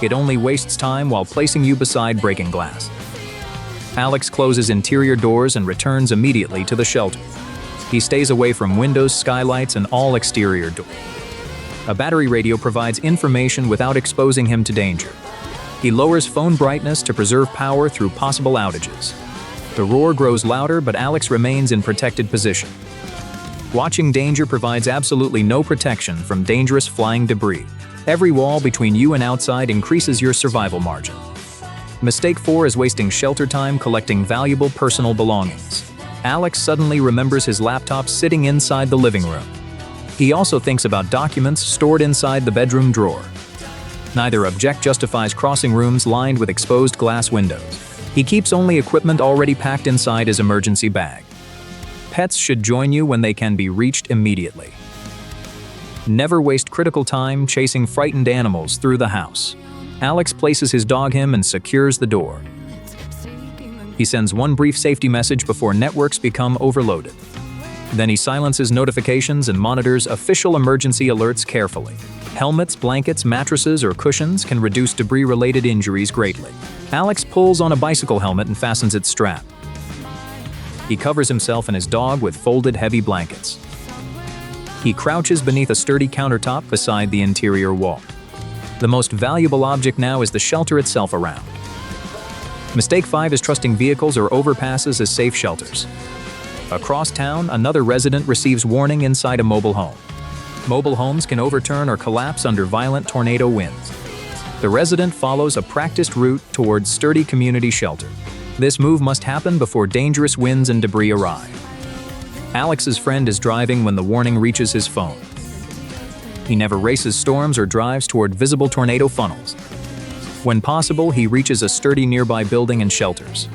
It only wastes time while placing you beside breaking glass. Alex closes interior doors and returns immediately to the shelter. He stays away from windows, skylights, and all exterior doors. A battery radio provides information without exposing him to danger. He lowers phone brightness to preserve power through possible outages. The roar grows louder, but Alex remains in protected position. Watching danger provides absolutely no protection from dangerous flying debris. Every wall between you and outside increases your survival margin. Mistake 4 is wasting shelter time collecting valuable personal belongings. Alex suddenly remembers his laptop sitting inside the living room. He also thinks about documents stored inside the bedroom drawer. Neither object justifies crossing rooms lined with exposed glass windows. He keeps only equipment already packed inside his emergency bag. Pets should join you when they can be reached immediately. Never waste critical time chasing frightened animals through the house. Alex places his dog him and secures the door. He sends one brief safety message before networks become overloaded. Then he silences notifications and monitors official emergency alerts carefully. Helmets, blankets, mattresses, or cushions can reduce debris-related injuries greatly. Alex pulls on a bicycle helmet and fastens its strap. He covers himself and his dog with folded heavy blankets. He crouches beneath a sturdy countertop beside the interior wall. The most valuable object now is the shelter itself around. Mistake 5 is trusting vehicles or overpasses as safe shelters. Across town, another resident receives warning inside a mobile home. Mobile homes can overturn or collapse under violent tornado winds. The resident follows a practiced route towards sturdy community shelter. This move must happen before dangerous winds and debris arrive. Alex's friend is driving when the warning reaches his phone. He never races storms or drives toward visible tornado funnels. When possible, he reaches a sturdy nearby building and shelters.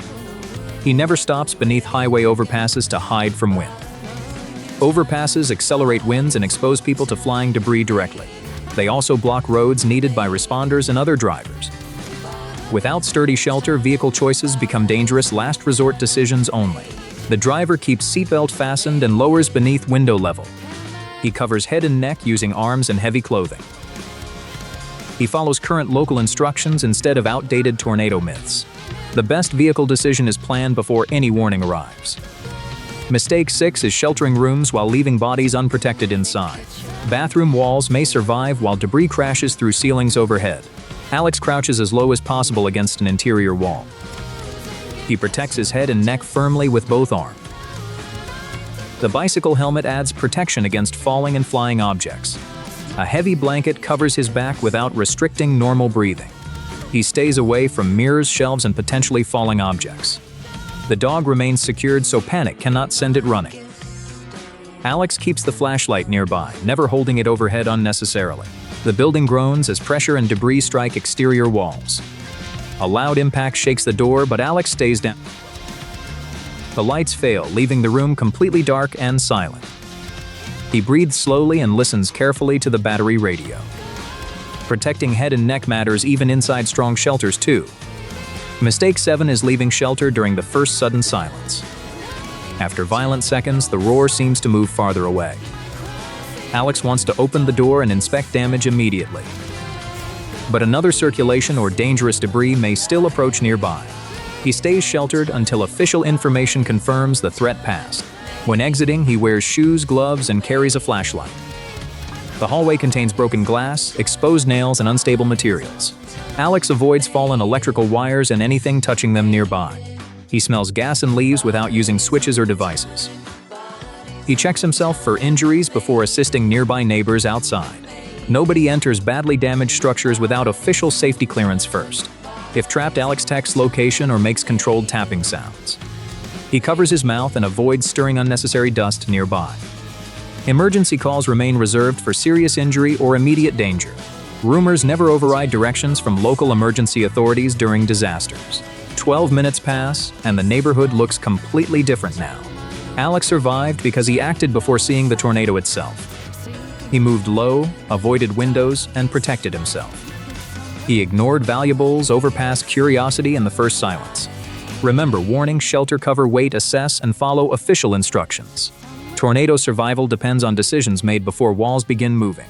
He never stops beneath highway overpasses to hide from wind. Overpasses accelerate winds and expose people to flying debris directly. They also block roads needed by responders and other drivers. Without sturdy shelter, vehicle choices become dangerous last resort decisions only. The driver keeps seatbelt fastened and lowers beneath window level. He covers head and neck using arms and heavy clothing. He follows current local instructions instead of outdated tornado myths. The best vehicle decision is planned before any warning arrives. Mistake 6 is sheltering rooms while leaving bodies unprotected inside. Bathroom walls may survive while debris crashes through ceilings overhead. Alex crouches as low as possible against an interior wall. He protects his head and neck firmly with both arms. The bicycle helmet adds protection against falling and flying objects. A heavy blanket covers his back without restricting normal breathing. He stays away from mirrors, shelves, and potentially falling objects. The dog remains secured so panic cannot send it running. Alex keeps the flashlight nearby, never holding it overhead unnecessarily. The building groans as pressure and debris strike exterior walls. A loud impact shakes the door, but Alex stays down. The lights fail, leaving the room completely dark and silent. He breathes slowly and listens carefully to the battery radio. Protecting head and neck matters even inside strong shelters too. Mistake 7 is leaving shelter during the first sudden silence. After violent seconds, the roar seems to move farther away. Alex wants to open the door and inspect damage immediately. But another circulation or dangerous debris may still approach nearby. He stays sheltered until official information confirms the threat passed. When exiting, he wears shoes, gloves, and carries a flashlight. The hallway contains broken glass, exposed nails, and unstable materials. Alex avoids fallen electrical wires and anything touching them nearby. He smells gas and leaves without using switches or devices. He checks himself for injuries before assisting nearby neighbors outside. Nobody enters badly damaged structures without official safety clearance first. If trapped, Alex texts location or makes controlled tapping sounds. He covers his mouth and avoids stirring unnecessary dust nearby. Emergency calls remain reserved for serious injury or immediate danger. Rumors never override directions from local emergency authorities during disasters. 12 minutes pass, and the neighborhood looks completely different now. Alex survived because he acted before seeing the tornado itself. He moved low, avoided windows, and protected himself. He ignored valuables, overpassed curiosity, and the first silence. Remember, warning, shelter, cover, wait, assess, and follow official instructions. Tornado survival depends on decisions made before walls begin moving.